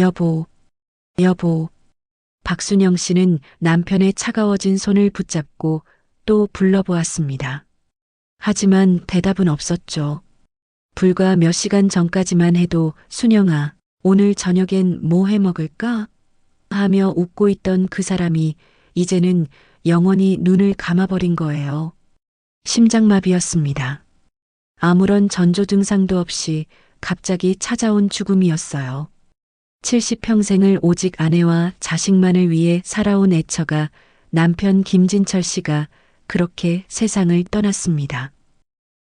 여보, 여보. 박순영 씨는 남편의 차가워진 손을 붙잡고 또 불러보았습니다. 하지만 대답은 없었죠. 불과 몇 시간 전까지만 해도 순영아, 오늘 저녁엔 뭐 해 먹을까? 하며 웃고 있던 그 사람이 이제는 영원히 눈을 감아버린 거예요. 심장마비였습니다. 아무런 전조 증상도 없이 갑자기 찾아온 죽음이었어요. 70평생을 오직 아내와 자식만을 위해 살아온 애처가 남편 김진철 씨가 그렇게 세상을 떠났습니다.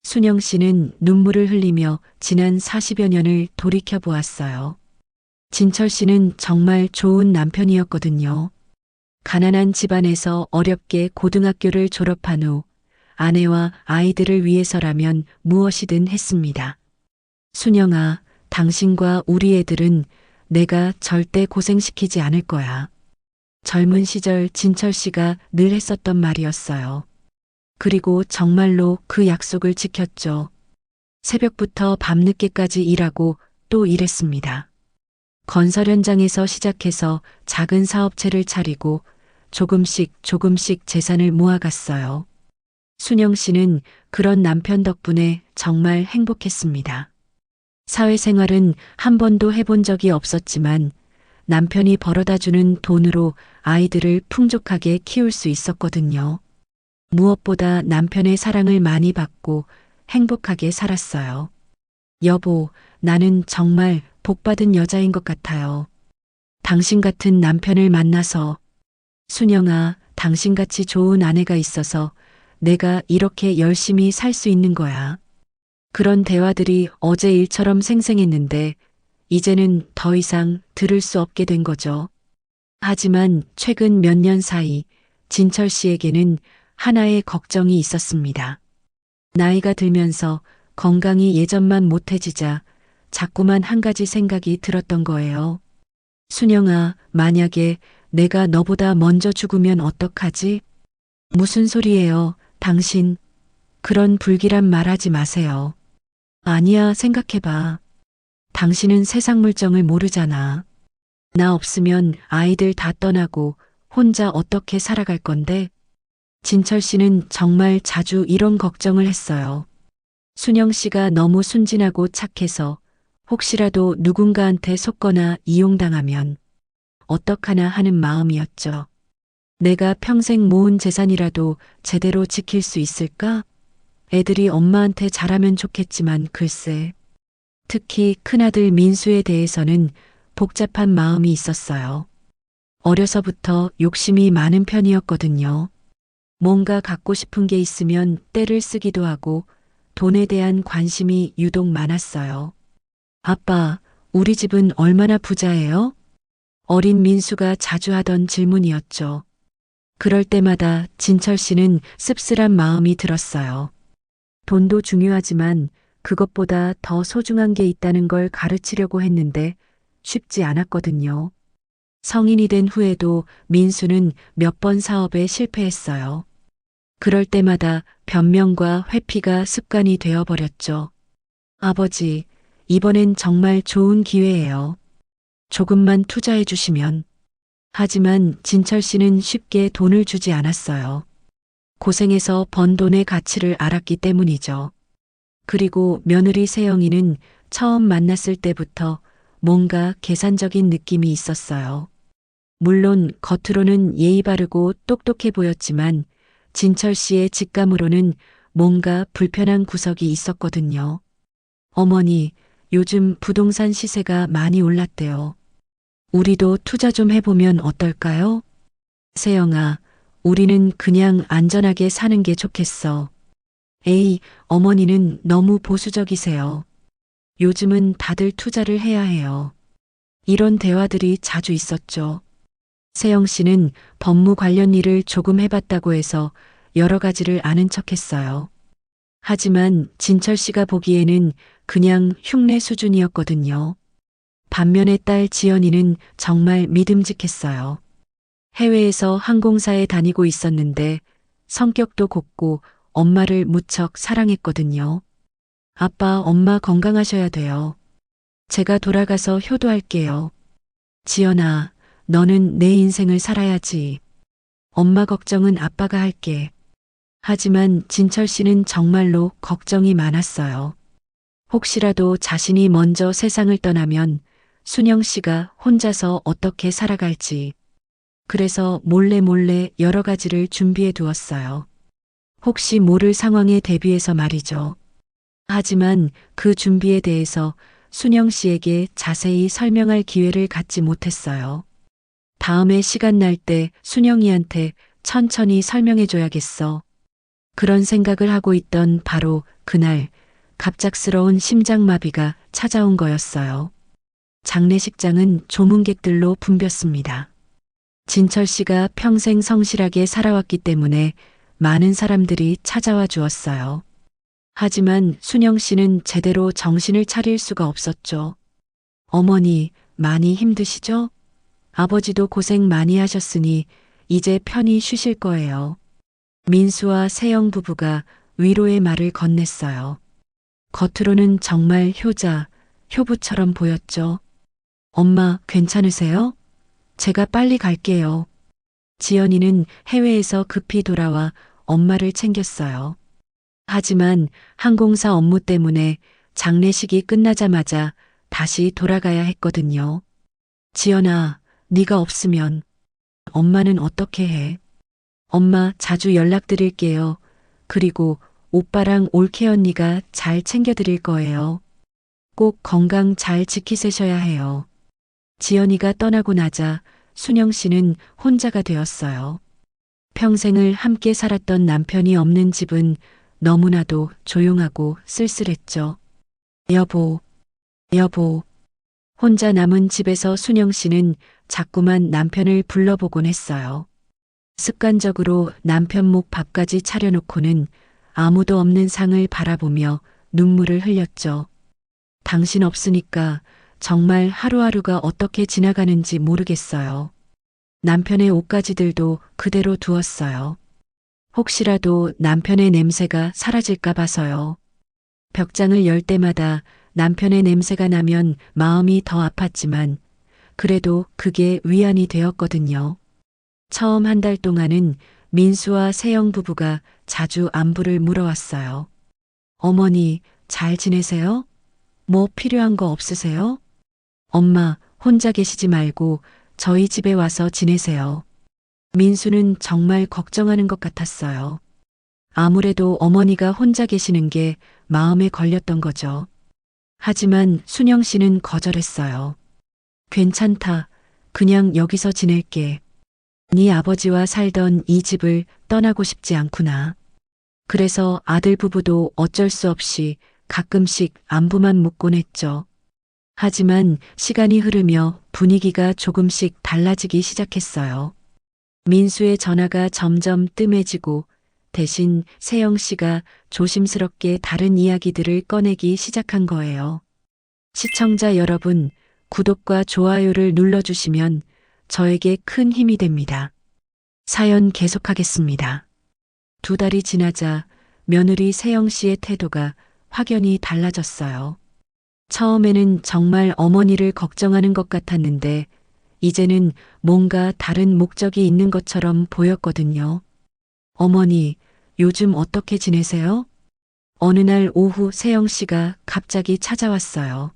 순영 씨는 눈물을 흘리며 지난 40여 년을 돌이켜 보았어요. 진철 씨는 정말 좋은 남편이었거든요. 가난한 집안에서 어렵게 고등학교를 졸업한 후 아내와 아이들을 위해서라면 무엇이든 했습니다. 순영아, 당신과 우리 애들은 내가 절대 고생시키지 않을 거야. 젊은 시절 진철 씨가 늘 했었던 말이었어요. 그리고 정말로 그 약속을 지켰죠. 새벽부터 밤늦게까지 일하고 또 일했습니다. 건설 현장에서 시작해서 작은 사업체를 차리고 조금씩 재산을 모아갔어요. 순영 씨는 그런 남편 덕분에 정말 행복했습니다. 사회생활은 한 번도 해본 적이 없었지만 남편이 벌어다 주는 돈으로 아이들을 풍족하게 키울 수 있었거든요. 무엇보다 남편의 사랑을 많이 받고 행복하게 살았어요. 여보, 나는 정말 복받은 여자인 것 같아요. 당신 같은 남편을 만나서. 순영아, 당신같이 좋은 아내가 있어서 내가 이렇게 열심히 살 수 있는 거야. 그런 대화들이 어제 일처럼 생생했는데 이제는 더 이상 들을 수 없게 된 거죠. 하지만 최근 몇 년 사이 진철 씨에게는 하나의 걱정이 있었습니다. 나이가 들면서 건강이 예전만 못해지자 자꾸만 한 가지 생각이 들었던 거예요. 순영아, 만약에 내가 너보다 먼저 죽으면 어떡하지? 무슨 소리예요, 당신. 그런 불길한 말 하지 마세요. 아니야, 생각해봐. 당신은 세상 물정을 모르잖아. 나 없으면 아이들 다 떠나고 혼자 어떻게 살아갈 건데? 진철 씨는 정말 자주 이런 걱정을 했어요. 순영 씨가 너무 순진하고 착해서 혹시라도 누군가한테 속거나 이용당하면 어떡하나 하는 마음이었죠. 내가 평생 모은 재산이라도 제대로 지킬 수 있을까? 애들이 엄마한테 잘하면 좋겠지만 글쎄. 특히 큰아들 민수에 대해서는 복잡한 마음이 있었어요. 어려서부터 욕심이 많은 편이었거든요. 뭔가 갖고 싶은 게 있으면 떼를 쓰기도 하고 돈에 대한 관심이 유독 많았어요. 아빠, 우리 집은 얼마나 부자예요? 어린 민수가 자주 하던 질문이었죠. 그럴 때마다 진철 씨는 씁쓸한 마음이 들었어요. 돈도 중요하지만 그것보다 더 소중한 게 있다는 걸 가르치려고 했는데 쉽지 않았거든요. 성인이 된 후에도 민수는 몇 번 사업에 실패했어요. 그럴 때마다 변명과 회피가 습관이 되어버렸죠. 아버지, 이번엔 정말 좋은 기회예요. 조금만 투자해 주시면. 하지만 진철 씨는 쉽게 돈을 주지 않았어요. 고생해서 번 돈의 가치를 알았기 때문이죠. 그리고 며느리 세영이는 처음 만났을 때부터 뭔가 계산적인 느낌이 있었어요. 물론 겉으로는 예의 바르고 똑똑해 보였지만 진철 씨의 직감으로는 뭔가 불편한 구석이 있었거든요. 어머니, 요즘 부동산 시세가 많이 올랐대요. 우리도 투자 좀 해보면 어떨까요? 세영아, 우리는 그냥 안전하게 사는 게 좋겠어. 에이, 어머니는 너무 보수적이세요. 요즘은 다들 투자를 해야 해요. 이런 대화들이 자주 있었죠. 세영 씨는 법무 관련 일을 조금 해봤다고 해서 여러 가지를 아는 척했어요. 하지만 진철 씨가 보기에는 그냥 흉내 수준이었거든요. 반면에 딸 지연이는 정말 믿음직했어요. 해외에서 항공사에 다니고 있었는데 성격도 곱고 엄마를 무척 사랑했거든요. 아빠, 엄마 건강하셔야 돼요. 제가 돌아가서 효도할게요. 지연아, 너는 내 인생을 살아야지. 엄마 걱정은 아빠가 할게. 하지만 진철 씨는 정말로 걱정이 많았어요. 혹시라도 자신이 먼저 세상을 떠나면 순영 씨가 혼자서 어떻게 살아갈지. 그래서 몰래 몰래 여러 가지를 준비해 두었어요. 혹시 모를 상황에 대비해서 말이죠. 하지만 그 준비에 대해서 순영 씨에게 자세히 설명할 기회를 갖지 못했어요. 다음에 시간 날 때 순영이한테 천천히 설명해 줘야겠어. 그런 생각을 하고 있던 바로 그날 갑작스러운 심장마비가 찾아온 거였어요. 장례식장은 조문객들로 붐볐습니다. 진철 씨가 평생 성실하게 살아왔기 때문에 많은 사람들이 찾아와 주었어요. 하지만 순영 씨는 제대로 정신을 차릴 수가 없었죠. 어머니, 많이 힘드시죠? 아버지도 고생 많이 하셨으니 이제 편히 쉬실 거예요. 민수와 세영 부부가 위로의 말을 건넸어요. 겉으로는 정말 효자, 효부처럼 보였죠. 엄마, 괜찮으세요? 제가 빨리 갈게요. 지연이는 해외에서 급히 돌아와 엄마를 챙겼어요. 하지만 항공사 업무 때문에 장례식이 끝나자마자 다시 돌아가야 했거든요. 지연아, 네가 없으면 엄마는 어떻게 해? 엄마 자주 연락드릴게요. 그리고 오빠랑 올케 언니가 잘 챙겨드릴 거예요. 꼭 건강 잘 지키셔야 해요. 지연이가 떠나고 나자 순영 씨는 혼자가 되었어요. 평생을 함께 살았던 남편이 없는 집은 너무나도 조용하고 쓸쓸했죠. 여보, 여보. 혼자 남은 집에서 순영 씨는 자꾸만 남편을 불러보곤 했어요. 습관적으로 남편 목 밥까지 차려놓고는 아무도 없는 상을 바라보며 눈물을 흘렸죠. 당신 없으니까 정말 하루하루가 어떻게 지나가는지 모르겠어요. 남편의 옷가지들도 그대로 두었어요. 혹시라도 남편의 냄새가 사라질까 봐서요. 벽장을 열 때마다 남편의 냄새가 나면 마음이 더 아팠지만 그래도 그게 위안이 되었거든요. 처음 한 달 동안은 민수와 세영 부부가 자주 안부를 물어왔어요. 어머니, 잘 지내세요? 뭐 필요한 거 없으세요? 엄마, 혼자 계시지 말고 저희 집에 와서 지내세요. 민수는 정말 걱정하는 것 같았어요. 아무래도 어머니가 혼자 계시는 게 마음에 걸렸던 거죠. 하지만 순영 씨는 거절했어요. 괜찮다. 그냥 여기서 지낼게. 네 아버지와 살던 이 집을 떠나고 싶지 않구나. 그래서 아들 부부도 어쩔 수 없이 가끔씩 안부만 묻곤 했죠. 하지만 시간이 흐르며 분위기가 조금씩 달라지기 시작했어요. 민수의 전화가 점점 뜸해지고 대신 세영 씨가 조심스럽게 다른 이야기들을 꺼내기 시작한 거예요. 시청자 여러분, 구독과 좋아요를 눌러주시면 저에게 큰 힘이 됩니다. 사연 계속하겠습니다. 2달이 지나자 며느리 세영 씨의 태도가 확연히 달라졌어요. 처음에는 정말 어머니를 걱정하는 것 같았는데 이제는 뭔가 다른 목적이 있는 것처럼 보였거든요. 어머니, 요즘 어떻게 지내세요? 어느 날 오후 세영 씨가 갑자기 찾아왔어요.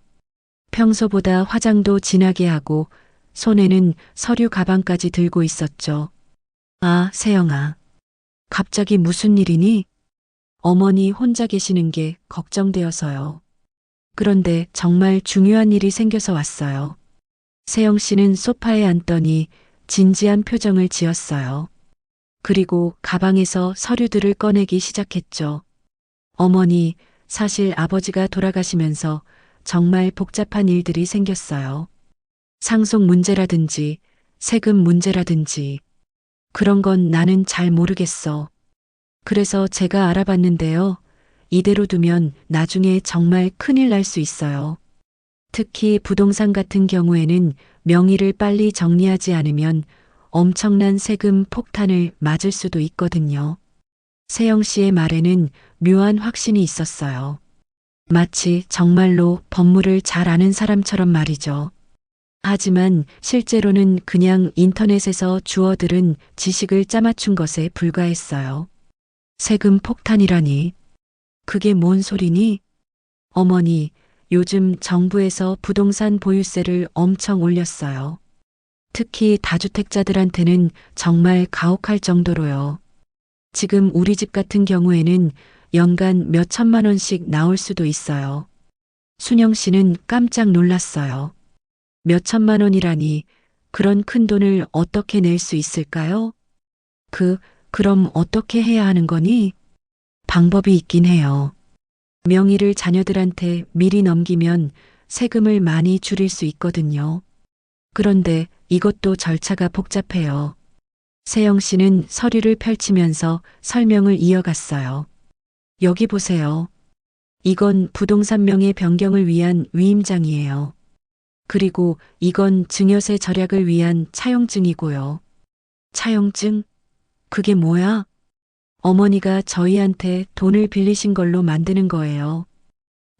평소보다 화장도 진하게 하고 손에는 서류 가방까지 들고 있었죠. 아, 세영아. 갑자기 무슨 일이니? 어머니 혼자 계시는 게 걱정되어서요. 그런데 정말 중요한 일이 생겨서 왔어요. 세영 씨는 소파에 앉더니 진지한 표정을 지었어요. 그리고 가방에서 서류들을 꺼내기 시작했죠. 어머니, 사실 아버지가 돌아가시면서 정말 복잡한 일들이 생겼어요. 상속 문제라든지 세금 문제라든지 그런 건 나는 잘 모르겠어. 그래서 제가 알아봤는데요. 이대로 두면 나중에 정말 큰일 날 수 있어요. 특히 부동산 같은 경우에는 명의를 빨리 정리하지 않으면 엄청난 세금 폭탄을 맞을 수도 있거든요. 세영 씨의 말에는 묘한 확신이 있었어요. 마치 정말로 법무를 잘 아는 사람처럼 말이죠. 하지만 실제로는 그냥 인터넷에서 주워들은 지식을 짜맞춘 것에 불과했어요. 세금 폭탄이라니. 그게 뭔 소리니? 어머니, 요즘 정부에서 부동산 보유세를 엄청 올렸어요. 특히 다주택자들한테는 정말 가혹할 정도로요. 지금 우리 집 같은 경우에는 연간 몇 천만 원씩 나올 수도 있어요. 순영 씨는 깜짝 놀랐어요. 몇 천만 원이라니, 그런 큰 돈을 어떻게 낼 수 있을까요? 그럼 어떻게 해야 하는 거니? 방법이 있긴 해요. 명의를 자녀들한테 미리 넘기면 세금을 많이 줄일 수 있거든요. 그런데 이것도 절차가 복잡해요. 세영 씨는 서류를 펼치면서 설명을 이어갔어요. 여기 보세요. 이건 부동산 명의 변경을 위한 위임장이에요. 그리고 이건 증여세 절약을 위한 차용증이고요. 차용증? 그게 뭐야? 어머니가 저희한테 돈을 빌리신 걸로 만드는 거예요.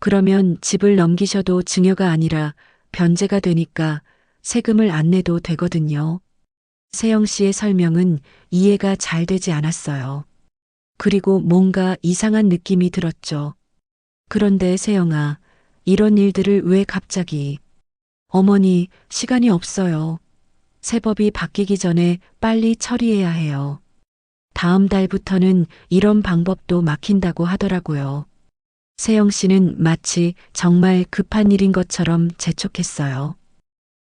그러면 집을 넘기셔도 증여가 아니라 변제가 되니까 세금을 안 내도 되거든요. 세영 씨의 설명은 이해가 잘 되지 않았어요. 그리고 뭔가 이상한 느낌이 들었죠. 그런데 세영아, 이런 일들을 왜 갑자기? 어머니, 시간이 없어요. 세법이 바뀌기 전에 빨리 처리해야 해요. 다음 달부터는 이런 방법도 막힌다고 하더라고요. 세영 씨는 마치 정말 급한 일인 것처럼 재촉했어요.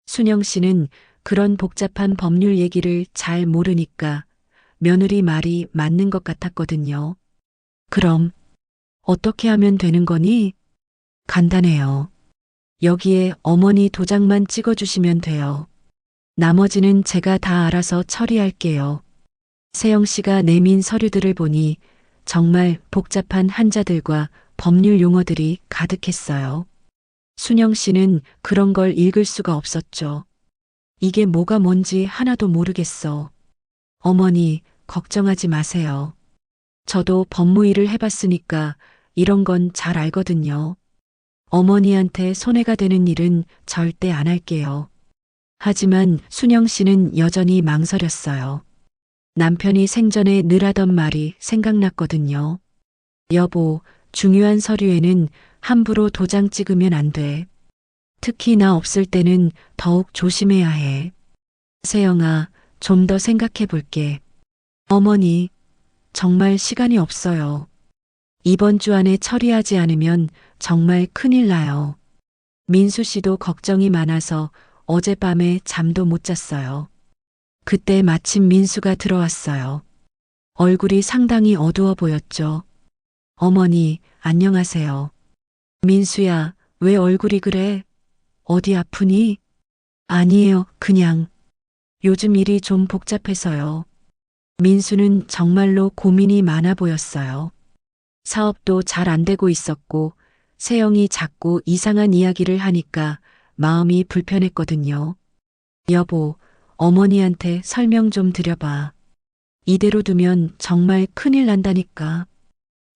순영 씨는 그런 복잡한 법률 얘기를 잘 모르니까 며느리 말이 맞는 것 같았거든요. 그럼 어떻게 하면 되는 거니? 간단해요. 여기에 어머니 도장만 찍어주시면 돼요. 나머지는 제가 다 알아서 처리할게요. 세영 씨가 내민 서류들을 보니 정말 복잡한 한자들과 법률 용어들이 가득했어요. 순영 씨는 그런 걸 읽을 수가 없었죠. 이게 뭐가 뭔지 하나도 모르겠어. 어머니, 걱정하지 마세요. 저도 법무일을 해봤으니까 이런 건 잘 알거든요. 어머니한테 손해가 되는 일은 절대 안 할게요. 하지만 순영 씨는 여전히 망설였어요. 남편이 생전에 늘 하던 말이 생각났거든요. 여보, 중요한 서류에는 함부로 도장 찍으면 안 돼. 특히 나 없을 때는 더욱 조심해야 해. 세영아, 좀 더 생각해 볼게. 어머니, 정말 시간이 없어요. 이번 주 안에 처리하지 않으면 정말 큰일 나요. 민수 씨도 걱정이 많아서 어젯밤에 잠도 못 잤어요. 그때 마침 민수가 들어왔어요. 얼굴이 상당히 어두워 보였죠. 어머니, 안녕하세요. 민수야, 왜 얼굴이 그래? 어디 아프니? 아니에요, 그냥. 요즘 일이 좀 복잡해서요. 민수는 정말로 고민이 많아 보였어요. 사업도 잘 안 되고 있었고, 세영이 자꾸 이상한 이야기를 하니까 마음이 불편했거든요. 여보, 어머니한테 설명 좀 드려봐. 이대로 두면 정말 큰일 난다니까.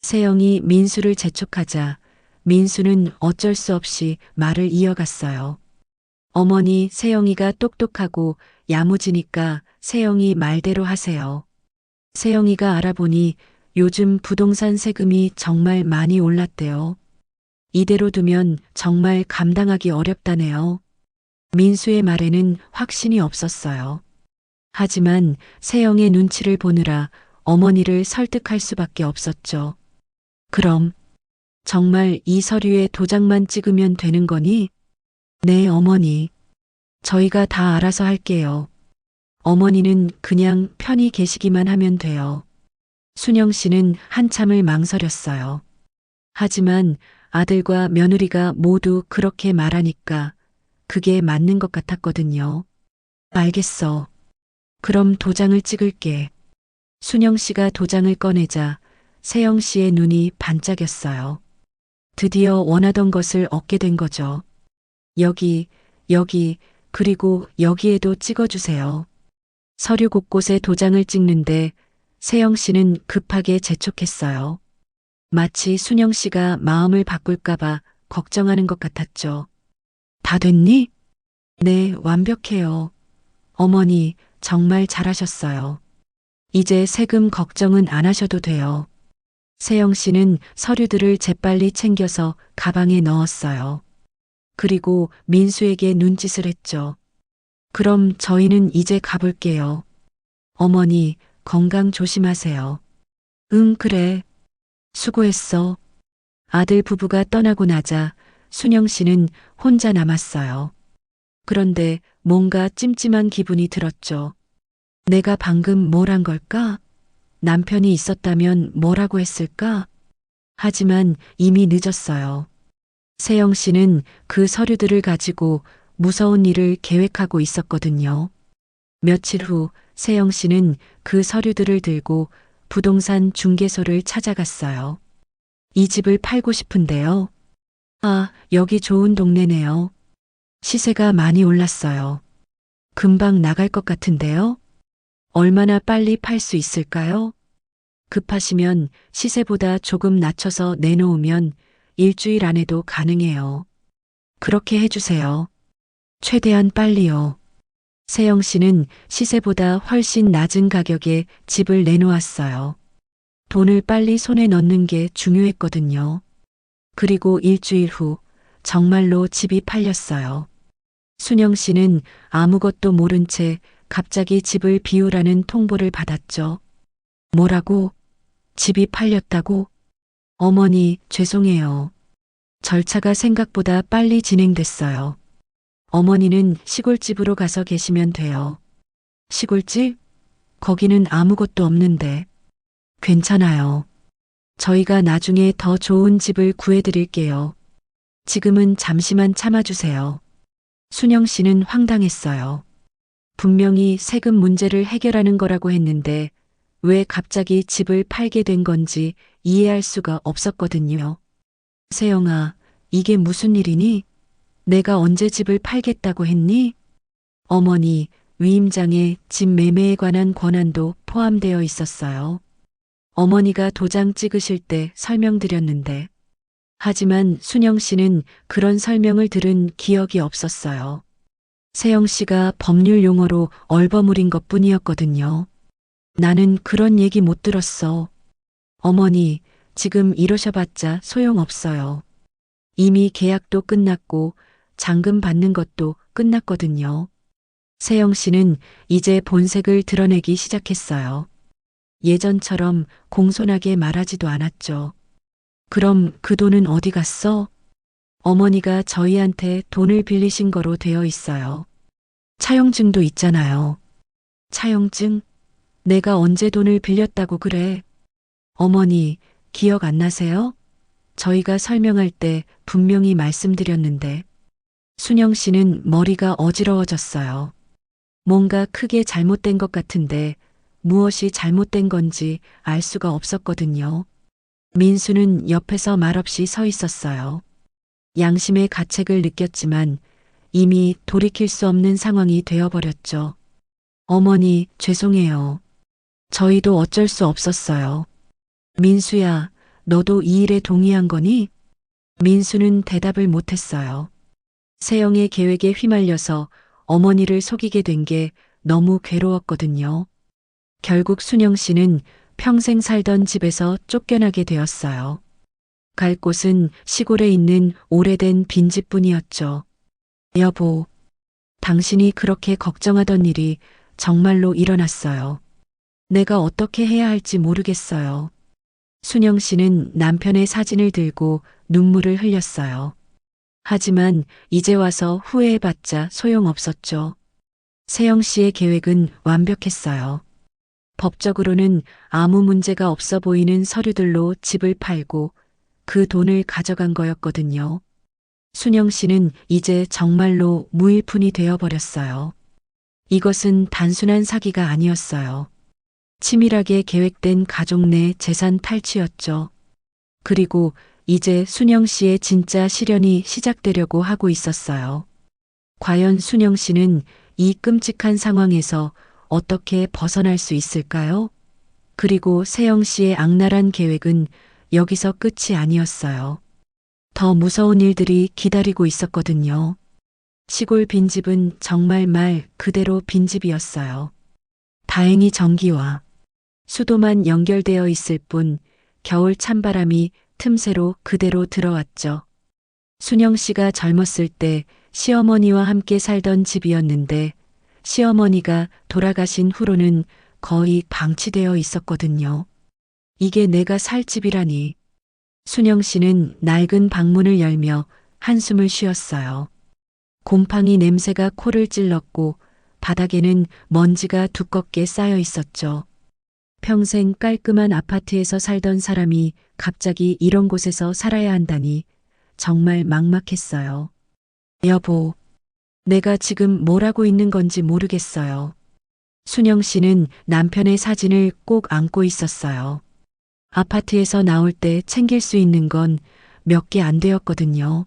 세영이 민수를 재촉하자 민수는 어쩔 수 없이 말을 이어갔어요. 어머니, 세영이가 똑똑하고 야무지니까 세영이 말대로 하세요. 세영이가 알아보니 요즘 부동산 세금이 정말 많이 올랐대요. 이대로 두면 정말 감당하기 어렵다네요. 민수의 말에는 확신이 없었어요. 하지만 세영의 눈치를 보느라 어머니를 설득할 수밖에 없었죠. 그럼 정말 이 서류에 도장만 찍으면 되는 거니? 네, 어머니. 저희가 다 알아서 할게요. 어머니는 그냥 편히 계시기만 하면 돼요. 순영 씨는 한참을 망설였어요. 하지만 아들과 며느리가 모두 그렇게 말하니까 그게 맞는 것 같았거든요. 알겠어. 그럼 도장을 찍을게. 순영 씨가 도장을 꺼내자 세영 씨의 눈이 반짝였어요. 드디어 원하던 것을 얻게 된 거죠. 여기, 그리고 여기에도 찍어주세요. 서류 곳곳에 도장을 찍는데 세영 씨는 급하게 재촉했어요. 마치 순영 씨가 마음을 바꿀까봐 걱정하는 것 같았죠. 다 됐니? 네, 완벽해요. 어머니, 정말 잘하셨어요. 이제 세금 걱정은 안 하셔도 돼요. 세영 씨는 서류들을 재빨리 챙겨서 가방에 넣었어요. 그리고 민수에게 눈짓을 했죠. 그럼 저희는 이제 가볼게요. 어머니, 건강 조심하세요. 응, 그래. 수고했어. 아들 부부가 떠나고 나자 순영 씨는 혼자 남았어요. 그런데 뭔가 찜찜한 기분이 들었죠. 내가 방금 뭘 한 걸까? 남편이 있었다면 뭐라고 했을까? 하지만 이미 늦었어요. 세영 씨는 그 서류들을 가지고 무서운 일을 계획하고 있었거든요. 며칠 후 세영 씨는 그 서류들을 들고 부동산 중개소를 찾아갔어요. 이 집을 팔고 싶은데요. 아, 여기 좋은 동네네요. 시세가 많이 올랐어요. 금방 나갈 것 같은데요. 얼마나 빨리 팔 수 있을까요? 급하시면 시세보다 조금 낮춰서 내놓으면 일주일 안에도 가능해요. 그렇게 해주세요. 최대한 빨리요. 세영 씨는 시세보다 훨씬 낮은 가격에 집을 내놓았어요. 돈을 빨리 손에 넣는 게 중요했거든요. 그리고 일주일 후 정말로 집이 팔렸어요. 순영 씨는 아무것도 모른 채 갑자기 집을 비우라는 통보를 받았죠. 뭐라고? 집이 팔렸다고? 어머니, 죄송해요. 절차가 생각보다 빨리 진행됐어요. 어머니는 시골집으로 가서 계시면 돼요. 시골집? 거기는 아무것도 없는데. 괜찮아요. 저희가 나중에 더 좋은 집을 구해드릴게요. 지금은 잠시만 참아주세요. 순영 씨는 황당했어요. 분명히 세금 문제를 해결하는 거라고 했는데 왜 갑자기 집을 팔게 된 건지 이해할 수가 없었거든요. 세영아, 이게 무슨 일이니? 내가 언제 집을 팔겠다고 했니? 어머니, 위임장에 집 매매에 관한 권한도 포함되어 있었어요. 어머니가 도장 찍으실 때 설명드렸는데, 하지만 순영 씨는 그런 설명을 들은 기억이 없었어요. 세영 씨가 법률 용어로 얼버무린 것 뿐이었거든요. 나는 그런 얘기 못 들었어. 어머니, 지금 이러셔봤자 소용없어요. 이미 계약도 끝났고 잔금 받는 것도 끝났거든요. 세영 씨는 이제 본색을 드러내기 시작했어요. 예전처럼 공손하게 말하지도 않았죠. 그럼 그 돈은 어디 갔어? 어머니가 저희한테 돈을 빌리신 거로 되어 있어요. 차용증도 있잖아요. 차용증? 내가 언제 돈을 빌렸다고 그래? 어머니, 기억 안 나세요? 저희가 설명할 때 분명히 말씀드렸는데. 순영 씨는 머리가 어지러워졌어요. 뭔가 크게 잘못된 것 같은데 무엇이 잘못된 건지 알 수가 없었거든요. 민수는 옆에서 말없이 서 있었어요. 양심의 가책을 느꼈지만 이미 돌이킬 수 없는 상황이 되어버렸죠. 어머니, 죄송해요. 저희도 어쩔 수 없었어요. 민수야, 너도 이 일에 동의한 거니? 민수는 대답을 못했어요. 세영의 계획에 휘말려서 어머니를 속이게 된 게 너무 괴로웠거든요. 결국 순영 씨는 평생 살던 집에서 쫓겨나게 되었어요. 갈 곳은 시골에 있는 오래된 빈집뿐이었죠. 여보, 당신이 그렇게 걱정하던 일이 정말로 일어났어요. 내가 어떻게 해야 할지 모르겠어요. 순영 씨는 남편의 사진을 들고 눈물을 흘렸어요. 하지만 이제 와서 후회해봤자 소용없었죠. 세영 씨의 계획은 완벽했어요. 법적으로는 아무 문제가 없어 보이는 서류들로 집을 팔고 그 돈을 가져간 거였거든요. 순영 씨는 이제 정말로 무일푼이 되어버렸어요. 이것은 단순한 사기가 아니었어요. 치밀하게 계획된 가족 내 재산 탈취였죠. 그리고 이제 순영 씨의 진짜 시련이 시작되려고 하고 있었어요. 과연 순영 씨는 이 끔찍한 상황에서 어떻게 벗어날 수 있을까요? 그리고 세영 씨의 악랄한 계획은 여기서 끝이 아니었어요. 더 무서운 일들이 기다리고 있었거든요. 시골 빈집은 정말 말 그대로 빈집이었어요. 다행히 전기와 수도만 연결되어 있을 뿐 겨울 찬바람이 틈새로 그대로 들어왔죠. 순영 씨가 젊었을 때 시어머니와 함께 살던 집이었는데 시어머니가 돌아가신 후로는 거의 방치되어 있었거든요. 이게 내가 살 집이라니. 순영 씨는 낡은 방문을 열며 한숨을 쉬었어요. 곰팡이 냄새가 코를 찔렀고 바닥에는 먼지가 두껍게 쌓여 있었죠. 평생 깔끔한 아파트에서 살던 사람이 갑자기 이런 곳에서 살아야 한다니 정말 막막했어요. 여보, 내가 지금 뭘 하고 있는 건지 모르겠어요. 순영 씨는 남편의 사진을 꼭 안고 있었어요. 아파트에서 나올 때 챙길 수 있는 건 몇 개 안 되었거든요.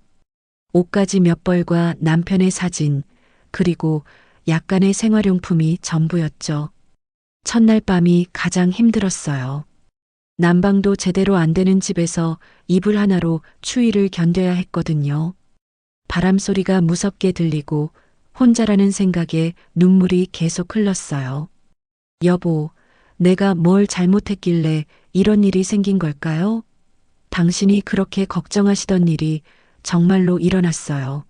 옷가지 몇 벌과 남편의 사진, 그리고 약간의 생활용품이 전부였죠. 첫날 밤이 가장 힘들었어요. 난방도 제대로 안 되는 집에서 이불 하나로 추위를 견뎌야 했거든요. 바람 소리가 무섭게 들리고 혼자라는 생각에 눈물이 계속 흘렀어요. 여보, 내가 뭘 잘못했길래 이런 일이 생긴 걸까요? 당신이 그렇게 걱정하시던 일이 정말로 일어났어요.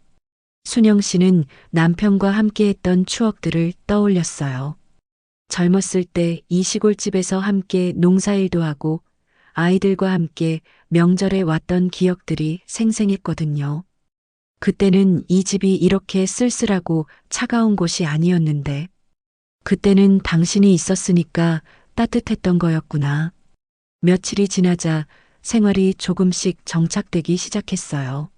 순영 씨는 남편과 함께했던 추억들을 떠올렸어요. 젊었을 때 이 시골집에서 함께 농사일도 하고 아이들과 함께 명절에 왔던 기억들이 생생했거든요. 그때는 이 집이 이렇게 쓸쓸하고 차가운 곳이 아니었는데, 그때는 당신이 있었으니까 따뜻했던 거였구나. 며칠이 지나자 생활이 조금씩 정착되기 시작했어요.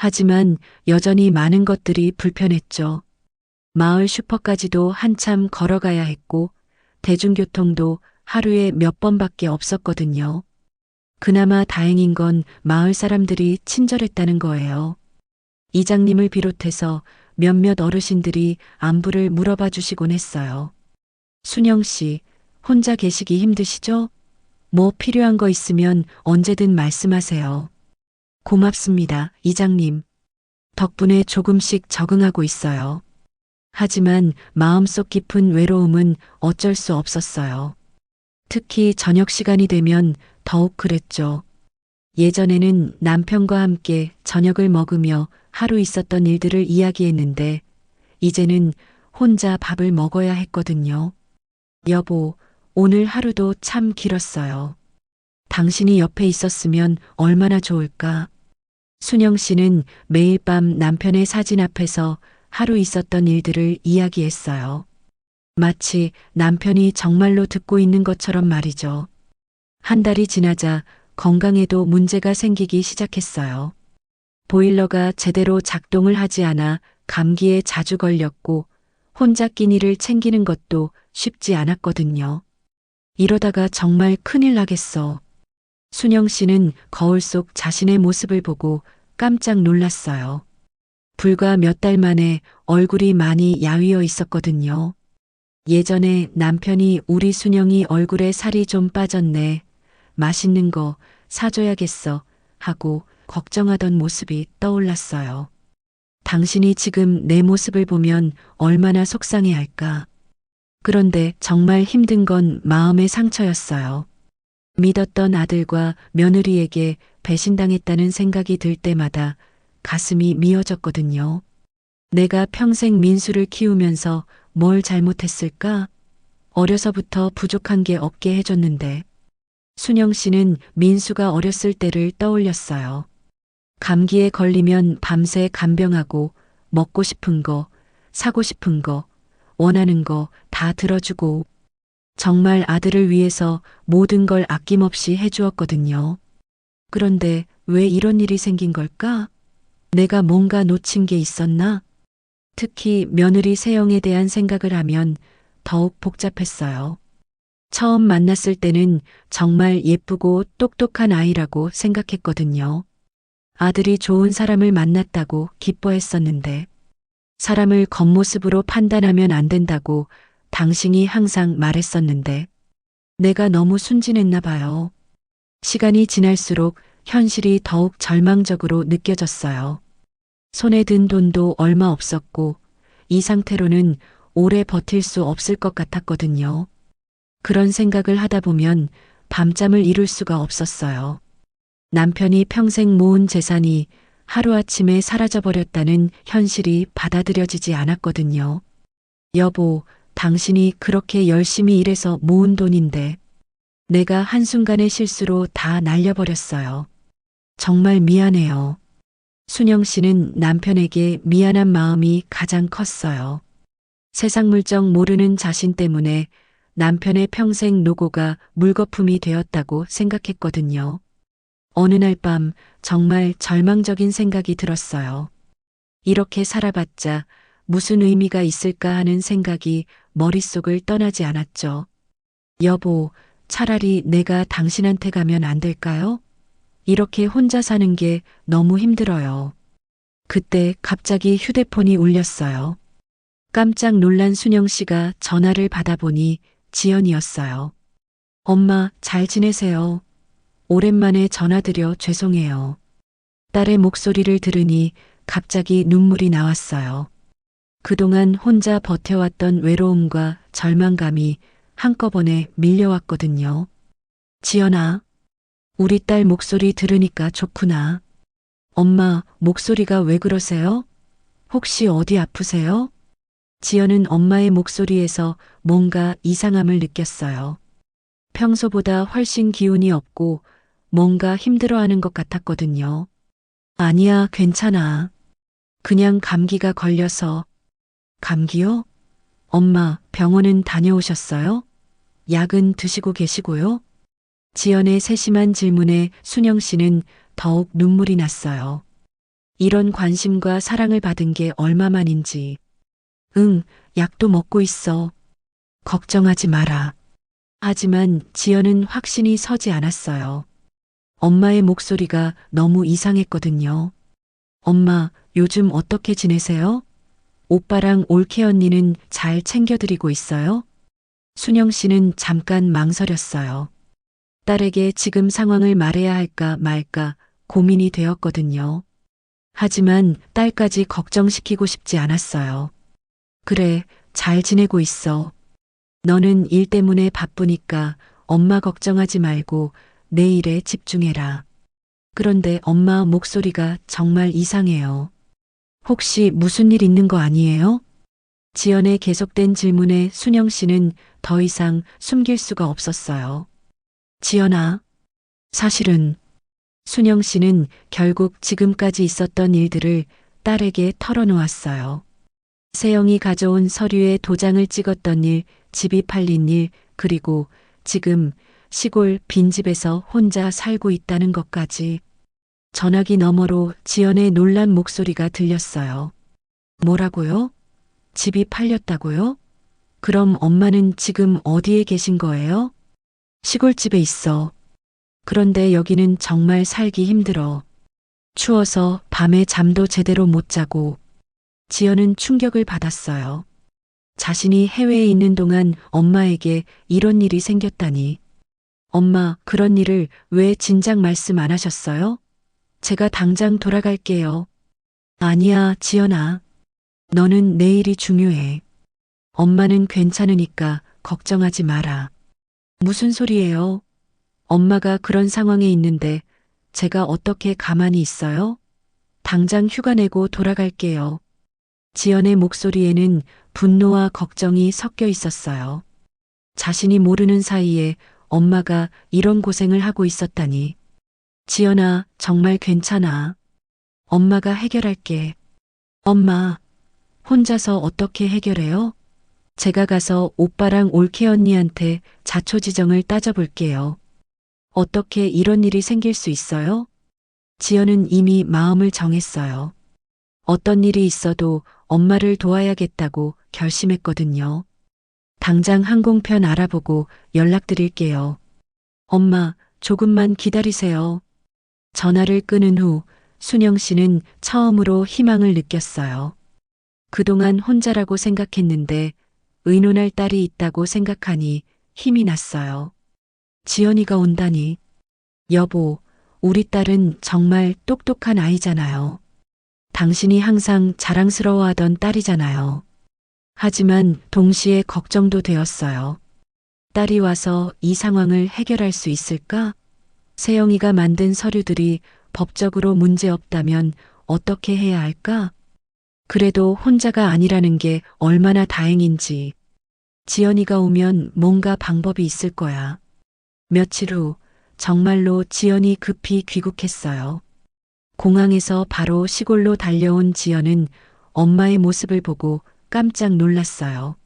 하지만 여전히 많은 것들이 불편했죠. 마을 슈퍼까지도 한참 걸어가야 했고, 대중교통도 하루에 몇 번밖에 없었거든요. 그나마 다행인 건 마을 사람들이 친절했다는 거예요. 이장님을 비롯해서 몇몇 어르신들이 안부를 물어봐 주시곤 했어요. 순영 씨, 혼자 계시기 힘드시죠? 뭐 필요한 거 있으면 언제든 말씀하세요. 고맙습니다, 이장님. 덕분에 조금씩 적응하고 있어요. 하지만 마음속 깊은 외로움은 어쩔 수 없었어요. 특히 저녁 시간이 되면 더욱 그랬죠. 예전에는 남편과 함께 저녁을 먹으며 하루 있었던 일들을 이야기했는데 이제는 혼자 밥을 먹어야 했거든요. 여보, 오늘 하루도 참 길었어요. 당신이 옆에 있었으면 얼마나 좋을까? 순영 씨는 매일 밤 남편의 사진 앞에서 하루 있었던 일들을 이야기했어요. 마치 남편이 정말로 듣고 있는 것처럼 말이죠. 한 달이 지나자 건강에도 문제가 생기기 시작했어요. 보일러가 제대로 작동을 하지 않아 감기에 자주 걸렸고 혼자 끼니를 챙기는 것도 쉽지 않았거든요. 이러다가 정말 큰일 나겠어. 순영 씨는 거울 속 자신의 모습을 보고 깜짝 놀랐어요. 불과 몇 달 만에 얼굴이 많이 야위어 있었거든요. 예전에 남편이 우리 순영이 얼굴에 살이 좀 빠졌네. 맛있는 거 사줘야겠어 하고 걱정하던 모습이 떠올랐어요. 당신이 지금 내 모습을 보면 얼마나 속상해 할까. 그런데 정말 힘든 건 마음의 상처였어요. 믿었던 아들과 며느리에게 배신당했다는 생각이 들 때마다 가슴이 미어졌거든요. 내가 평생 민수를 키우면서 뭘 잘못했을까? 어려서부터 부족한 게 없게 해줬는데. 순영 씨는 민수가 어렸을 때를 떠올렸어요. 감기에 걸리면 밤새 간병하고 먹고 싶은 거, 사고 싶은 거, 원하는 거 다 들어주고 정말 아들을 위해서 모든 걸 아낌없이 해주었거든요. 그런데 왜 이런 일이 생긴 걸까? 내가 뭔가 놓친 게 있었나? 특히 며느리 세영에 대한 생각을 하면 더욱 복잡했어요. 처음 만났을 때는 정말 예쁘고 똑똑한 아이라고 생각했거든요. 아들이 좋은 사람을 만났다고 기뻐했었는데 사람을 겉모습으로 판단하면 안 된다고 당신이 항상 말했었는데 내가 너무 순진했나 봐요. 시간이 지날수록 현실이 더욱 절망적으로 느껴졌어요. 손에 든 돈도 얼마 없었고 이 상태로는 오래 버틸 수 없을 것 같았거든요. 그런 생각을 하다 보면 밤잠을 이룰 수가 없었어요. 남편이 평생 모은 재산이 하루아침에 사라져버렸다는 현실이 받아들여지지 않았거든요. 여보, 당신이 그렇게 열심히 일해서 모은 돈인데 내가 한순간의 실수로 다 날려버렸어요. 정말 미안해요. 순영 씨는 남편에게 미안한 마음이 가장 컸어요. 세상 물정 모르는 자신 때문에 남편의 평생 노고가 물거품이 되었다고 생각했거든요. 어느 날 밤 정말 절망적인 생각이 들었어요. 이렇게 살아봤자 무슨 의미가 있을까 하는 생각이 머릿속을 떠나지 않았죠. 여보, 차라리 내가 당신한테 가면 안 될까요? 이렇게 혼자 사는 게 너무 힘들어요. 그때 갑자기 휴대폰이 울렸어요. 깜짝 놀란 순영 씨가 전화를 받아보니 지연이었어요. 엄마, 잘 지내세요? 오랜만에 전화드려 죄송해요. 딸의 목소리를 들으니 갑자기 눈물이 나왔어요. 그동안 혼자 버텨왔던 외로움과 절망감이 한꺼번에 밀려왔거든요. 지연아, 우리 딸 목소리 들으니까 좋구나. 엄마, 목소리가 왜 그러세요? 혹시 어디 아프세요? 지연은 엄마의 목소리에서 뭔가 이상함을 느꼈어요. 평소보다 훨씬 기운이 없고 뭔가 힘들어하는 것 같았거든요. 아니야, 괜찮아. 그냥 감기가 걸려서. 감기요? 엄마, 병원은 다녀오셨어요? 약은 드시고 계시고요? 지연의 세심한 질문에 순영 씨는 더욱 눈물이 났어요. 이런 관심과 사랑을 받은 게 얼마만인지. 응, 약도 먹고 있어. 걱정하지 마라. 하지만 지연은 확신이 서지 않았어요. 엄마의 목소리가 너무 이상했거든요. 엄마, 요즘 어떻게 지내세요? 오빠랑 올케 언니는 잘 챙겨드리고 있어요? 순영 씨는 잠깐 망설였어요. 딸에게 지금 상황을 말해야 할까 말까 고민이 되었거든요. 하지만 딸까지 걱정시키고 싶지 않았어요. 그래, 잘 지내고 있어. 너는 일 때문에 바쁘니까 엄마 걱정하지 말고 내 일에 집중해라. 그런데 엄마 목소리가 정말 이상해요. 혹시 무슨 일 있는 거 아니에요? 지연의 계속된 질문에 순영 씨는 더 이상 숨길 수가 없었어요. 지연아, 사실은 순영 씨는 결국 지금까지 있었던 일들을 딸에게 털어놓았어요. 세영이 가져온 서류에 도장을 찍었던 일, 집이 팔린 일, 그리고 지금 시골 빈집에서 혼자 살고 있다는 것까지. 전화기 너머로 지연의 놀란 목소리가 들렸어요. 뭐라고요? 집이 팔렸다고요? 그럼 엄마는 지금 어디에 계신 거예요? 시골집에 있어. 그런데 여기는 정말 살기 힘들어. 추워서 밤에 잠도 제대로 못 자고. 지연은 충격을 받았어요. 자신이 해외에 있는 동안 엄마에게 이런 일이 생겼다니. 엄마, 그런 일을 왜 진작 말씀 안 하셨어요? 제가 당장 돌아갈게요. 아니야, 지연아. 너는 내일이 중요해. 엄마는 괜찮으니까 걱정하지 마라. 무슨 소리예요? 엄마가 그런 상황에 있는데 제가 어떻게 가만히 있어요? 당장 휴가 내고 돌아갈게요. 지연의 목소리에는 분노와 걱정이 섞여 있었어요. 자신이 모르는 사이에 엄마가 이런 고생을 하고 있었다니. 지연아, 정말 괜찮아. 엄마가 해결할게. 엄마, 혼자서 어떻게 해결해요? 제가 가서 오빠랑 올케 언니한테 자초지정을 따져볼게요. 어떻게 이런 일이 생길 수 있어요? 지연은 이미 마음을 정했어요. 어떤 일이 있어도 엄마를 도와야겠다고 결심했거든요. 당장 항공편 알아보고 연락드릴게요. 엄마, 조금만 기다리세요. 전화를 끊은 후 순영 씨는 처음으로 희망을 느꼈어요. 그동안 혼자라고 생각했는데 의논할 딸이 있다고 생각하니 힘이 났어요. 지연이가 온다니. 여보, 우리 딸은 정말 똑똑한 아이잖아요. 당신이 항상 자랑스러워하던 딸이잖아요. 하지만 동시에 걱정도 되었어요. 딸이 와서 이 상황을 해결할 수 있을까? 세영이가 만든 서류들이 법적으로 문제 없다면 어떻게 해야 할까? 그래도 혼자가 아니라는 게 얼마나 다행인지. 지연이가 오면 뭔가 방법이 있을 거야. 며칠 후 정말로 지연이 급히 귀국했어요. 공항에서 바로 시골로 달려온 지연은 엄마의 모습을 보고 깜짝 놀랐어요.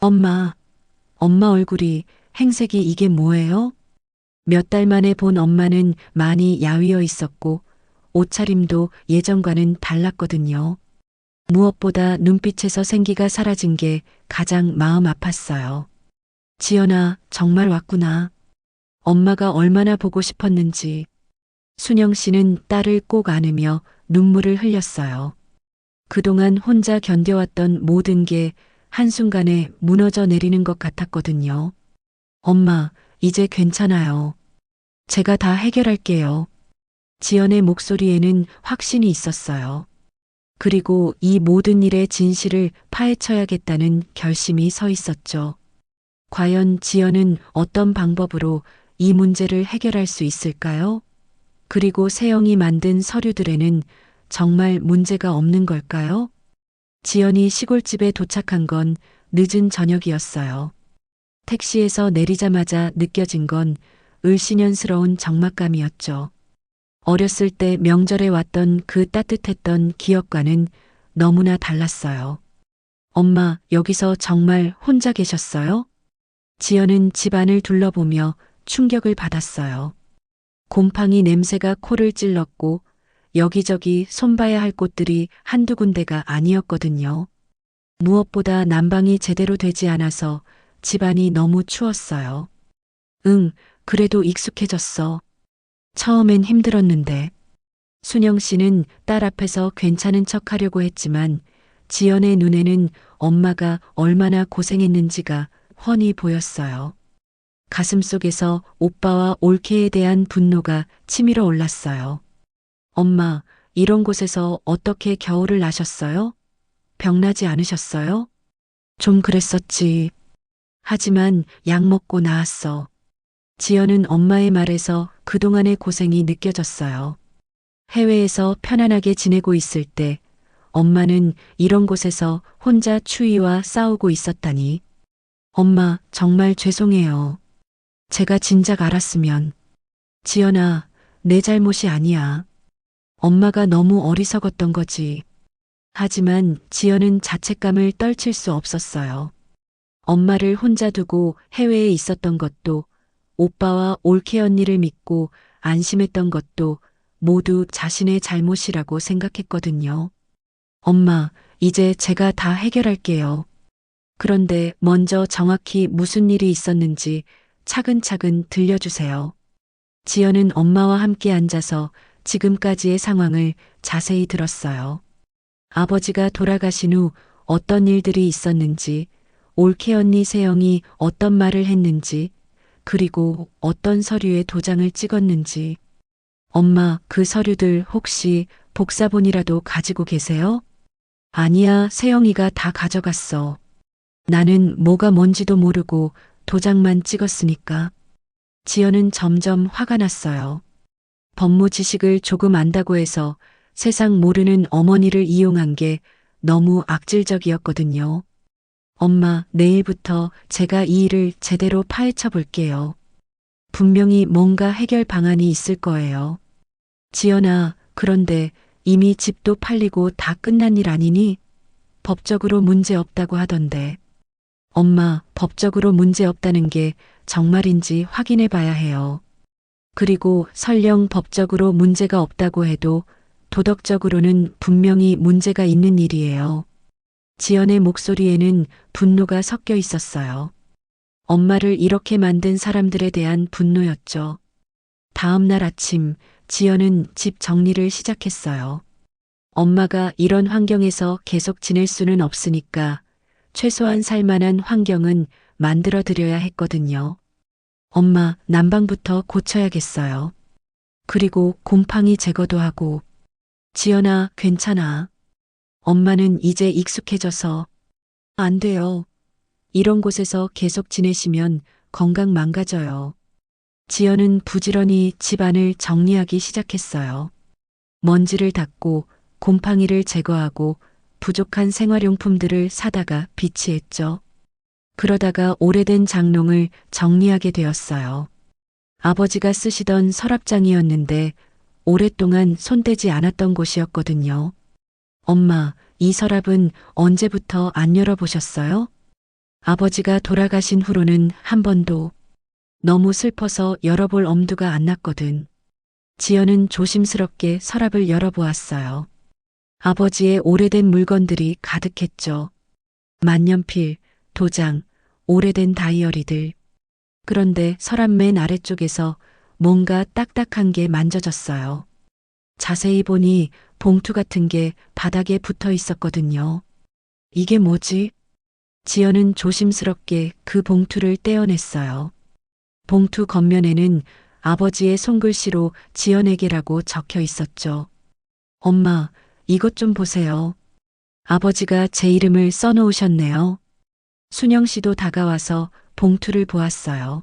엄마, 엄마 얼굴이 행색이 이게 뭐예요? 몇 달 만에 본 엄마는 많이 야위어 있었고 옷차림도 예전과는 달랐거든요. 무엇보다 눈빛에서 생기가 사라진 게 가장 마음 아팠어요. 지연아, 정말 왔구나. 엄마가 얼마나 보고 싶었는지. 순영 씨는 딸을 꼭 안으며 눈물을 흘렸어요. 그동안 혼자 견뎌왔던 모든 게 한순간에 무너져 내리는 것 같았거든요. 엄마, 이제 괜찮아요. 제가 다 해결할게요. 지연의 목소리에는 확신이 있었어요. 그리고 이 모든 일의 진실을 파헤쳐야겠다는 결심이 서 있었죠. 과연 지연은 어떤 방법으로 이 문제를 해결할 수 있을까요? 그리고 세영이 만든 서류들에는 정말 문제가 없는 걸까요? 지연이 시골집에 도착한 건 늦은 저녁이었어요. 택시에서 내리자마자 느껴진 건 을씨년스러운 적막감이었죠. 어렸을 때 명절에 왔던 그 따뜻했던 기억과는 너무나 달랐어요. 엄마, 여기서 정말 혼자 계셨어요? 지연은 집안을 둘러보며 충격을 받았어요. 곰팡이 냄새가 코를 찔렀고 여기저기 손봐야 할 곳들이 한두 군데가 아니었거든요. 무엇보다 난방이 제대로 되지 않아서 집안이 너무 추웠어요. 응, 그래도 익숙해졌어. 처음엔 힘들었는데. 순영 씨는 딸 앞에서 괜찮은 척 하려고 했지만 지연의 눈에는 엄마가 얼마나 고생했는지가 훤히 보였어요. 가슴속에서 오빠와 올케에 대한 분노가 치밀어 올랐어요. 엄마, 이런 곳에서 어떻게 겨울을 나셨어요? 병나지 않으셨어요? 좀 그랬었지. 하지만 약 먹고 나았어. 지연은 엄마의 말에서 그동안의 고생이 느껴졌어요. 해외에서 편안하게 지내고 있을 때 엄마는 이런 곳에서 혼자 추위와 싸우고 있었다니. 엄마, 정말 죄송해요. 제가 진작 알았으면. 지연아, 내 잘못이 아니야. 엄마가 너무 어리석었던 거지. 하지만 지연은 자책감을 떨칠 수 없었어요. 엄마를 혼자 두고 해외에 있었던 것도 오빠와 올케 언니를 믿고 안심했던 것도 모두 자신의 잘못이라고 생각했거든요. 엄마, 이제 제가 다 해결할게요. 그런데 먼저 정확히 무슨 일이 있었는지 차근차근 들려주세요. 지연은 엄마와 함께 앉아서 지금까지의 상황을 자세히 들었어요. 아버지가 돌아가신 후 어떤 일들이 있었는지, 올케 언니 세영이 어떤 말을 했는지, 그리고 어떤 서류에 도장을 찍었는지. 엄마, 그 서류들 혹시 복사본이라도 가지고 계세요? 아니야, 세영이가 다 가져갔어. 나는 뭐가 뭔지도 모르고 도장만 찍었으니까. 지연은 점점 화가 났어요. 법무 지식을 조금 안다고 해서 세상 모르는 어머니를 이용한 게 너무 악질적이었거든요. 엄마, 내일부터 제가 이 일을 제대로 파헤쳐 볼게요. 분명히 뭔가 해결 방안이 있을 거예요. 지연아, 그런데 이미 집도 팔리고 다 끝난 일 아니니? 법적으로 문제 없다고 하던데. 엄마, 법적으로 문제 없다는 게 정말인지 확인해 봐야 해요. 그리고 설령 법적으로 문제가 없다고 해도 도덕적으로는 분명히 문제가 있는 일이에요. 지연의 목소리에는 분노가 섞여 있었어요. 엄마를 이렇게 만든 사람들에 대한 분노였죠. 다음 날 아침, 지연은 집 정리를 시작했어요. 엄마가 이런 환경에서 계속 지낼 수는 없으니까 최소한 살만한 환경은 만들어 드려야 했거든요. 엄마, 난방부터 고쳐야겠어요. 그리고 곰팡이 제거도 하고. 지연아, 괜찮아. 엄마는 이제 익숙해져서. 안 돼요. 이런 곳에서 계속 지내시면 건강 망가져요. 지연은 부지런히 집안을 정리하기 시작했어요. 먼지를 닦고 곰팡이를 제거하고 부족한 생활용품들을 사다가 비치했죠. 그러다가 오래된 장롱을 정리하게 되었어요. 아버지가 쓰시던 서랍장이었는데 오랫동안 손대지 않았던 곳이었거든요. 엄마, 이 서랍은 언제부터 안 열어보셨어요? 아버지가 돌아가신 후로는 한 번도. 너무 슬퍼서 열어볼 엄두가 안 났거든. 지연은 조심스럽게 서랍을 열어보았어요. 아버지의 오래된 물건들이 가득했죠. 만년필, 도장, 오래된 다이어리들. 그런데 서랍 맨 아래쪽에서 뭔가 딱딱한 게 만져졌어요. 자세히 보니 봉투 같은 게 바닥에 붙어 있었거든요. 이게 뭐지? 지연은 조심스럽게 그 봉투를 떼어냈어요. 봉투 겉면에는 아버지의 손글씨로 지연에게라고 적혀 있었죠. 엄마, 이것 좀 보세요. 아버지가 제 이름을 써놓으셨네요. 순영 씨도 다가와서 봉투를 보았어요.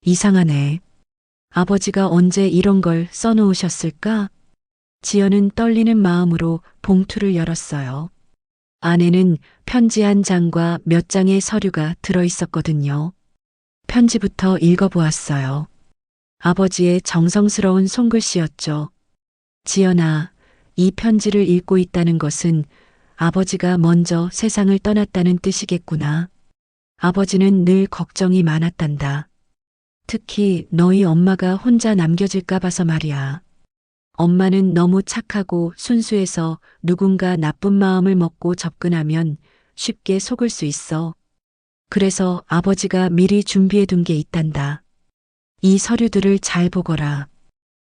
이상하네. 아버지가 언제 이런 걸 써놓으셨을까? 지연은 떨리는 마음으로 봉투를 열었어요. 안에는 편지 한 장과 몇 장의 서류가 들어 있었거든요. 편지부터 읽어보았어요. 아버지의 정성스러운 손글씨였죠. 지연아, 이 편지를 읽고 있다는 것은 아버지가 먼저 세상을 떠났다는 뜻이겠구나. 아버지는 늘 걱정이 많았단다. 특히 너희 엄마가 혼자 남겨질까 봐서 말이야. 엄마는 너무 착하고 순수해서 누군가 나쁜 마음을 먹고 접근하면 쉽게 속을 수 있어. 그래서 아버지가 미리 준비해 둔 게 있단다. 이 서류들을 잘 보거라.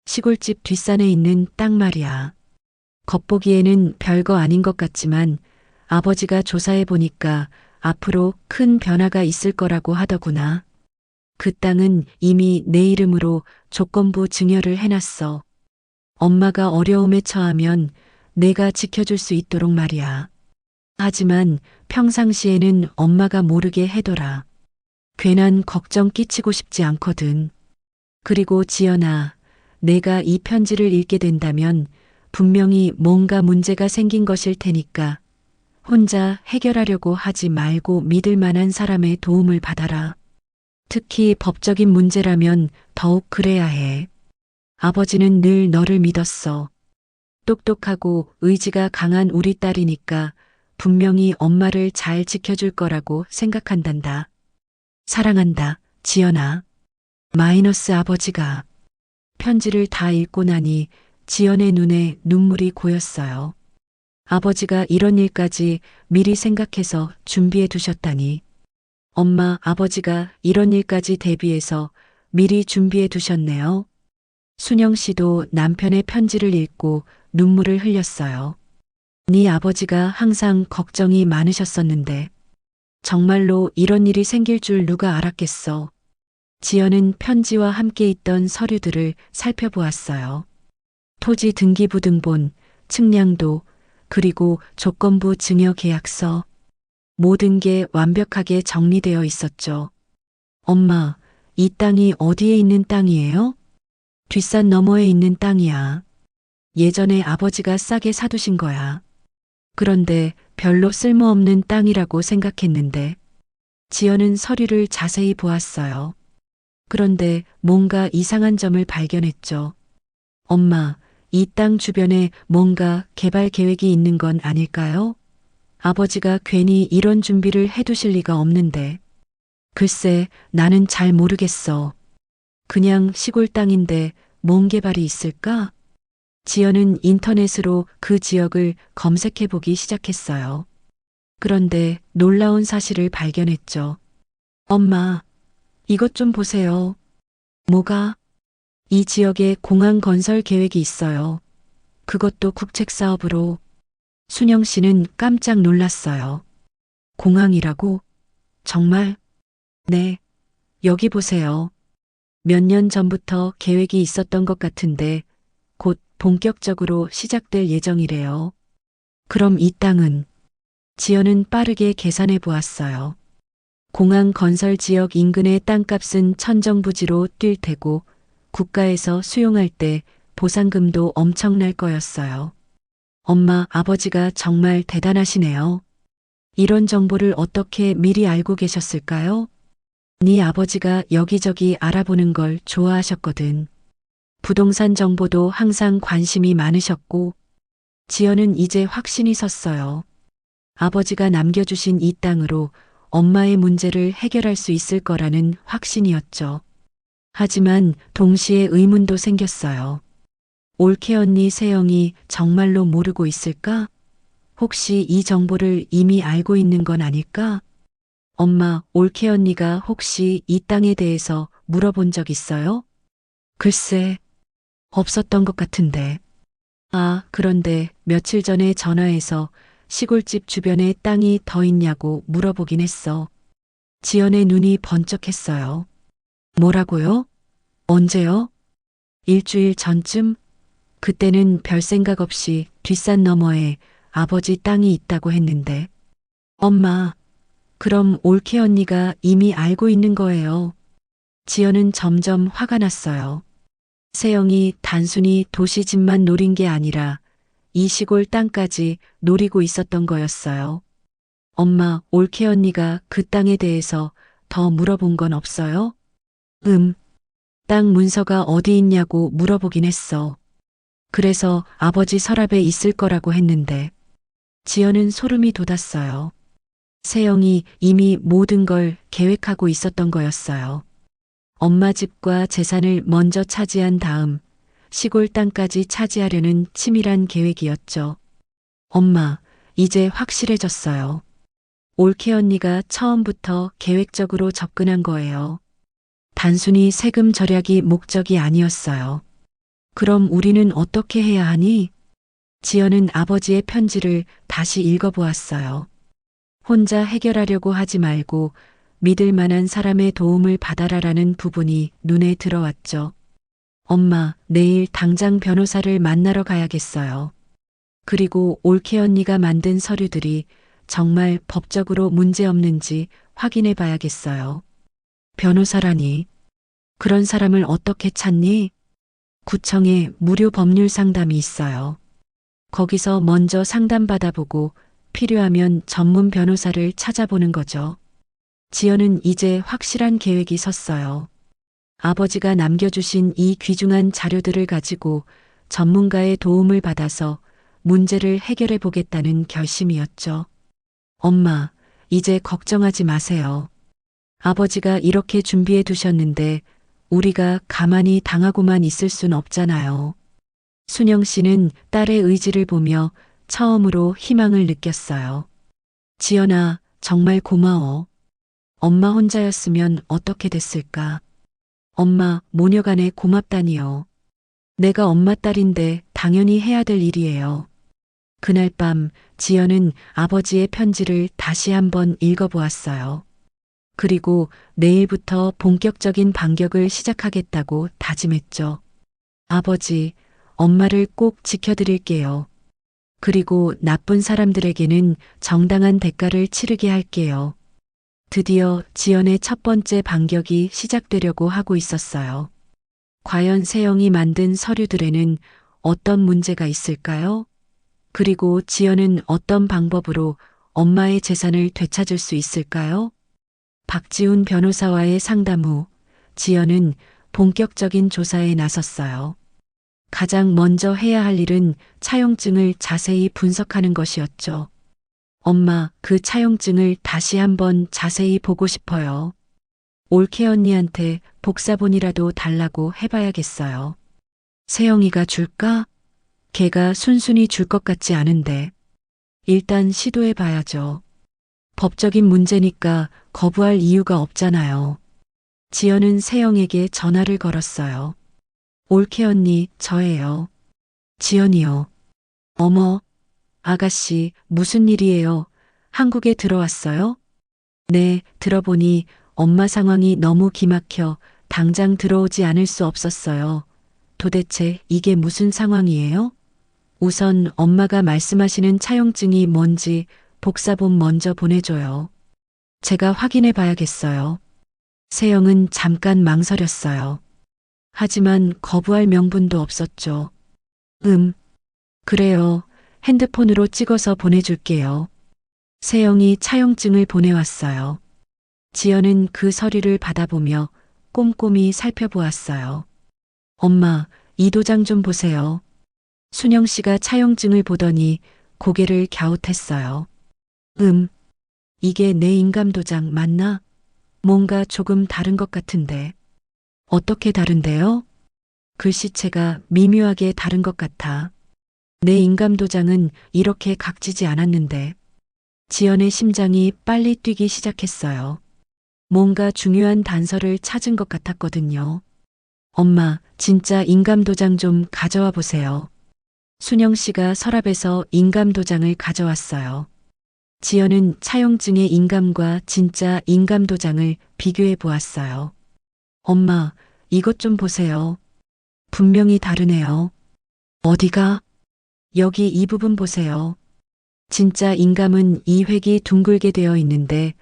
시골집 뒷산에 있는 땅 말이야. 겉보기에는 별거 아닌 것 같지만 아버지가 조사해 보니까 앞으로 큰 변화가 있을 거라고 하더구나. 그 땅은 이미 내 이름으로 조건부 증여를 해놨어. 엄마가 어려움에 처하면 내가 지켜줄 수 있도록 말이야. 하지만 평상시에는 엄마가 모르게 해둬라. 괜한 걱정 끼치고 싶지 않거든. 그리고 지연아, 내가 이 편지를 읽게 된다면 분명히 뭔가 문제가 생긴 것일 테니까 혼자 해결하려고 하지 말고 믿을 만한 사람의 도움을 받아라. 특히 법적인 문제라면 더욱 그래야 해. 아버지는 늘 너를 믿었어. 똑똑하고 의지가 강한 우리 딸이니까 분명히 엄마를 잘 지켜줄 거라고 생각한단다. 사랑한다, 지연아. 마이너스 아버지가. 편지를 다 읽고 나니 지연의 눈에 눈물이 고였어요. 아버지가 이런 일까지 미리 생각해서 준비해 두셨다니. 엄마, 아버지가 이런 일까지 대비해서 미리 준비해 두셨네요. 순영 씨도 남편의 편지를 읽고 눈물을 흘렸어요. 네 아버지가 항상 걱정이 많으셨었는데 정말로 이런 일이 생길 줄 누가 알았겠어. 지연은 편지와 함께 있던 서류들을 살펴보았어요. 토지 등기부 등본, 측량도, 그리고 조건부 증여 계약서. 모든 게 완벽하게 정리되어 있었죠. 엄마, 이 땅이 어디에 있는 땅이에요? 뒷산 너머에 있는 땅이야. 예전에 아버지가 싸게 사두신 거야. 그런데 별로 쓸모없는 땅이라고 생각했는데 지연은 서류를 자세히 보았어요. 그런데 뭔가 이상한 점을 발견했죠. 엄마, 이 땅 주변에 뭔가 개발 계획이 있는 건 아닐까요? 아버지가 괜히 이런 준비를 해두실 리가 없는데. 글쎄, 나는 잘 모르겠어. 그냥 시골 땅인데 뭔 개발이 있을까? 지연은 인터넷으로 그 지역을 검색해 보기 시작했어요. 그런데 놀라운 사실을 발견했죠. 엄마, 이것 좀 보세요. 뭐가? 이 지역에 공항 건설 계획이 있어요. 그것도 국책 사업으로. 순영 씨는 깜짝 놀랐어요. 공항이라고? 정말? 네. 여기 보세요. 몇 년 전부터 계획이 있었던 것 같은데 곧 본격적으로 시작될 예정이래요. 그럼 이 땅은? 지연은 빠르게 계산해 보았어요. 공항 건설 지역 인근의 땅값은 천정부지로 뛸 테고 국가에서 수용할 때 보상금도 엄청날 거였어요. 엄마, 아버지가 정말 대단하시네요. 이런 정보를 어떻게 미리 알고 계셨을까요? 네 아버지가 여기저기 알아보는 걸 좋아하셨거든. 부동산 정보도 항상 관심이 많으셨고, 지연은 이제 확신이 섰어요. 아버지가 남겨주신 이 땅으로 엄마의 문제를 해결할 수 있을 거라는 확신이었죠. 하지만 동시에 의문도 생겼어요. 올케 언니 세영이 정말로 모르고 있을까? 혹시 이 정보를 이미 알고 있는 건 아닐까? 엄마, 올케 언니가 혹시 이 땅에 대해서 물어본 적 있어요? 글쎄, 없었던 것 같은데. 아, 그런데 며칠 전에 전화해서 시골집 주변에 땅이 더 있냐고 물어보긴 했어. 지연의 눈이 번쩍했어요. 뭐라고요? 언제요? 일주일 전쯤? 그때는 별 생각 없이 뒷산 너머에 아버지 땅이 있다고 했는데. 엄마, 그럼 올케 언니가 이미 알고 있는 거예요. 지연은 점점 화가 났어요. 세영이 단순히 도시집만 노린 게 아니라 이 시골 땅까지 노리고 있었던 거였어요. 엄마, 올케 언니가 그 땅에 대해서 더 물어본 건 없어요? 땅 문서가 어디 있냐고 물어보긴 했어. 그래서 아버지 서랍에 있을 거라고 했는데. 지연은 소름이 돋았어요. 세영이 이미 모든 걸 계획하고 있었던 거였어요. 엄마 집과 재산을 먼저 차지한 다음 시골 땅까지 차지하려는 치밀한 계획이었죠. 엄마, 이제 확실해졌어요. 올케 언니가 처음부터 계획적으로 접근한 거예요. 단순히 세금 절약이 목적이 아니었어요. 그럼 우리는 어떻게 해야 하니? 지연은 아버지의 편지를 다시 읽어보았어요. 혼자 해결하려고 하지 말고 믿을 만한 사람의 도움을 받아라라는 부분이 눈에 들어왔죠. 엄마, 내일 당장 변호사를 만나러 가야겠어요. 그리고 올케 언니가 만든 서류들이 정말 법적으로 문제없는지 확인해 봐야겠어요. 변호사라니. 그런 사람을 어떻게 찾니? 구청에 무료 법률 상담이 있어요. 거기서 먼저 상담받아보고 필요하면 전문 변호사를 찾아보는 거죠. 지연은 이제 확실한 계획이 섰어요. 아버지가 남겨주신 이 귀중한 자료들을 가지고 전문가의 도움을 받아서 문제를 해결해 보겠다는 결심이었죠. 엄마, 이제 걱정하지 마세요. 아버지가 이렇게 준비해 두셨는데 우리가 가만히 당하고만 있을 순 없잖아요. 순영 씨는 딸의 의지를 보며 처음으로 희망을 느꼈어요. 지연아, 정말 고마워. 엄마 혼자였으면 어떻게 됐을까? 엄마, 모녀간에 고맙다니요. 내가 엄마 딸인데 당연히 해야 될 일이에요. 그날 밤 지연은 아버지의 편지를 다시 한번 읽어보았어요. 그리고 내일부터 본격적인 반격을 시작하겠다고 다짐했죠. 아버지, 엄마를 꼭 지켜드릴게요. 그리고 나쁜 사람들에게는 정당한 대가를 치르게 할게요. 드디어 지연의 첫 번째 반격이 시작되려고 하고 있었어요. 과연 세영이 만든 서류들에는 어떤 문제가 있을까요? 그리고 지연은 어떤 방법으로 엄마의 재산을 되찾을 수 있을까요? 박지훈 변호사와의 상담 후 지연은 본격적인 조사에 나섰어요. 가장 먼저 해야 할 일은 차용증을 자세히 분석하는 것이었죠. 엄마, 그 차용증을 다시 한번 자세히 보고 싶어요. 올케 언니한테 복사본이라도 달라고 해봐야겠어요. 세영이가 줄까? 걔가 순순히 줄 것 같지 않은데. 일단 시도해봐야죠. 법적인 문제니까 거부할 이유가 없잖아요. 지연은 세영에게 전화를 걸었어요. 올케 언니, 저예요. 지연이요. 어머, 아가씨, 무슨 일이에요? 한국에 들어왔어요? 네, 들어보니 엄마 상황이 너무 기막혀 당장 들어오지 않을 수 없었어요. 도대체 이게 무슨 상황이에요? 우선 엄마가 말씀하시는 차용증이 뭔지 복사본 먼저 보내줘요. 제가 확인해 봐야겠어요. 세영은 잠깐 망설였어요. 하지만 거부할 명분도 없었죠. 그래요. 핸드폰으로 찍어서 보내줄게요. 세영이 차용증을 보내왔어요. 지연은 그 서류를 받아보며 꼼꼼히 살펴보았어요. 엄마, 이 도장 좀 보세요. 순영 씨가 차용증을 보더니 고개를 갸웃했어요. 이게 내 인감 도장 맞나? 뭔가 조금 다른 것 같은데. 어떻게 다른데요? 글씨체가 미묘하게 다른 것 같아. 내 인감 도장은 이렇게 각지지 않았는데. 지연의 심장이 빨리 뛰기 시작했어요. 뭔가 중요한 단서를 찾은 것 같았거든요. 엄마, 진짜 인감 도장 좀 가져와 보세요. 순영 씨가 서랍에서 인감 도장을 가져왔어요. 지연은 차용증의 인감과 진짜 인감 도장을 비교해 보았어요. 엄마, 이것 좀 보세요. 분명히 다르네요. 어디가? 여기 이 부분 보세요. 진짜 인감은 이 획이 둥글게 되어 있는데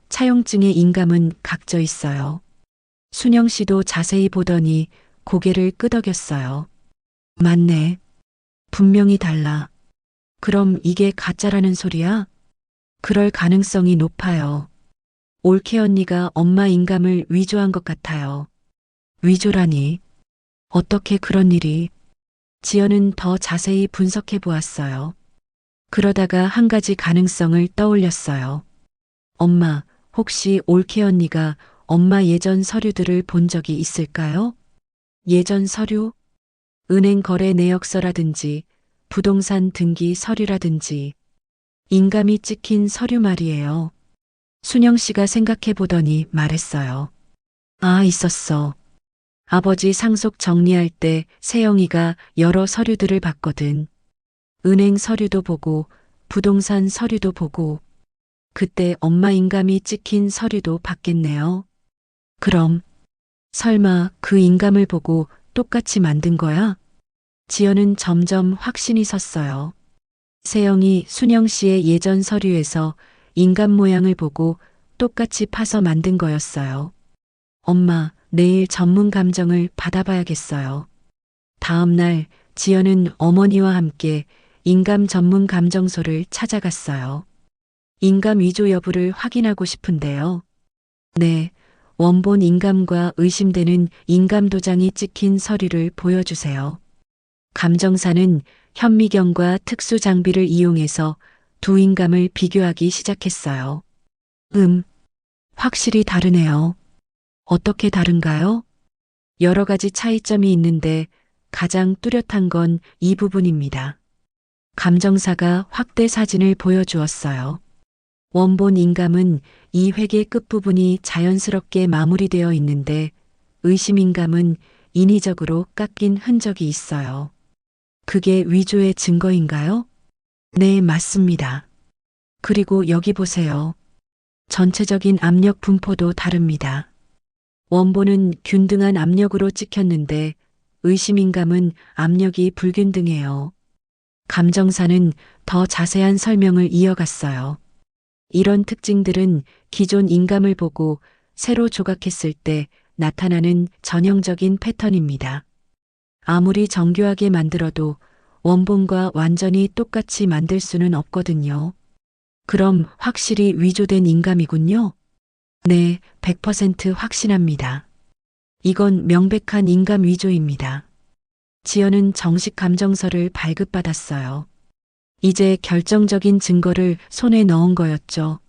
차용증의 인감은 각져 있어요. 순영 씨도 자세히 보더니 고개를 끄덕였어요. 맞네. 분명히 달라. 그럼 이게 가짜라는 소리야? 그럴 가능성이 높아요. 올케 언니가 엄마 인감을 위조한 것 같아요. 위조라니. 어떻게 그런 일이? 지연은 더 자세히 분석해 보았어요. 그러다가 한 가지 가능성을 떠올렸어요. 엄마, 혹시 올케 언니가 엄마 예전 서류들을 본 적이 있을까요? 예전 서류? 은행 거래 내역서라든지 부동산 등기 서류라든지 인감이 찍힌 서류 말이에요. 순영 씨가 생각해 보더니 말했어요. 아, 있었어. 아버지 상속 정리할 때 세영이가 여러 서류들을 봤거든. 은행 서류도 보고 부동산 서류도 보고 그때 엄마 인감이 찍힌 서류도 봤겠네요. 그럼 설마 그 인감을 보고 똑같이 만든 거야? 지연은 점점 확신이 섰어요. 세영이 순영 씨의 예전 서류에서 인감 모양을 보고 똑같이 파서 만든 거였어요. 엄마, 내일 전문 감정을 받아봐야겠어요. 다음 날 지연은 어머니와 함께 인감 전문 감정소를 찾아갔어요. 인감 위조 여부를 확인하고 싶은데요. 네, 원본 인감과 의심되는 인감 도장이 찍힌 서류를 보여주세요. 감정사는 현미경과 특수 장비를 이용해서 두 인감을 비교하기 시작했어요. 확실히 다르네요. 어떻게 다른가요? 여러 가지 차이점이 있는데 가장 뚜렷한 건 이 부분입니다. 감정사가 확대 사진을 보여주었어요. 원본 인감은 이 획의 끝부분이 자연스럽게 마무리되어 있는데 의심 인감은 인위적으로 깎인 흔적이 있어요. 그게 위조의 증거인가요? 네, 맞습니다. 그리고 여기 보세요. 전체적인 압력 분포도 다릅니다. 원본은 균등한 압력으로 찍혔는데 의심인감은 압력이 불균등해요. 감정사는 더 자세한 설명을 이어갔어요. 이런 특징들은 기존 인감을 보고 새로 조각했을 때 나타나는 전형적인 패턴입니다. 아무리 정교하게 만들어도 원본과 완전히 똑같이 만들 수는 없거든요. 그럼 확실히 위조된 인감이군요. 네, 100% 확신합니다. 이건 명백한 인감 위조입니다. 지연은 정식 감정서를 발급받았어요. 이제 결정적인 증거를 손에 넣은 거였죠.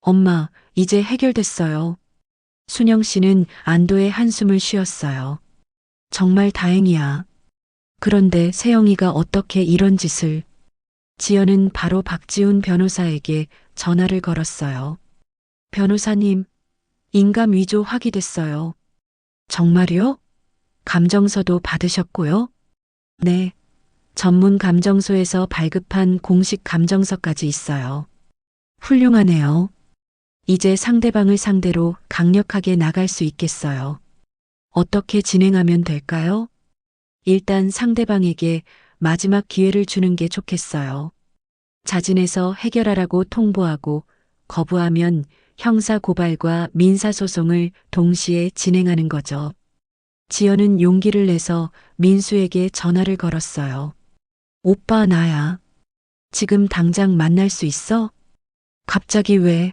엄마, 이제 해결됐어요. 순영 씨는 안도의 한숨을 쉬었어요. 정말 다행이야. 그런데 세영이가 어떻게 이런 짓을... 지연은 바로 박지훈 변호사에게 전화를 걸었어요. 변호사님, 인감 위조 확인됐어요. 정말요? 감정서도 받으셨고요? 네. 전문 감정소에서 발급한 공식 감정서까지 있어요. 훌륭하네요. 이제 상대방을 상대로 강력하게 나갈 수 있겠어요. 어떻게 진행하면 될까요? 일단 상대방에게 마지막 기회를 주는 게 좋겠어요. 자진해서 해결하라고 통보하고 거부하면 형사 고발과 민사 소송을 동시에 진행하는 거죠. 지연은 용기를 내서 민수에게 전화를 걸었어요. 오빠 나야. 지금 당장 만날 수 있어? 갑자기 왜?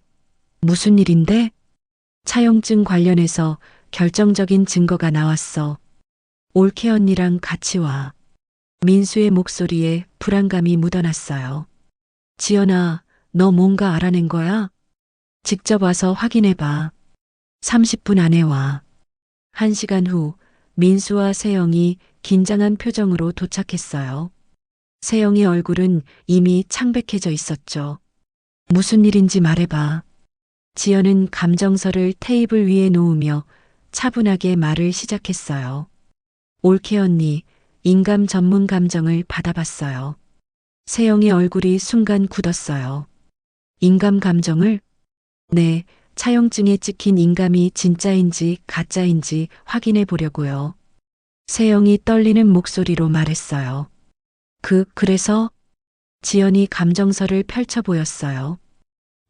무슨 일인데? 차용증 관련해서 결정적인 증거가 나왔어. 올케 언니랑 같이 와. 민수의 목소리에 불안감이 묻어났어요. 지연아, 너 뭔가 알아낸 거야? 직접 와서 확인해봐. 30분 안에 와. 1시간 후 민수와 세영이 긴장한 표정으로 도착했어요. 세영의 얼굴은 이미 창백해져 있었죠. 무슨 일인지 말해봐. 지연은 감정서를 테이블 위에 놓으며 차분하게 말을 시작했어요. 올케 언니, 인감 전문 감정을 받아봤어요. 세영의 얼굴이 순간 굳었어요. 인감 감정을? 네, 차용증에 찍힌 인감이 진짜인지 가짜인지 확인해 보려고요. 세영이 떨리는 목소리로 말했어요. 그래서? 지연이 감정서를 펼쳐 보였어요.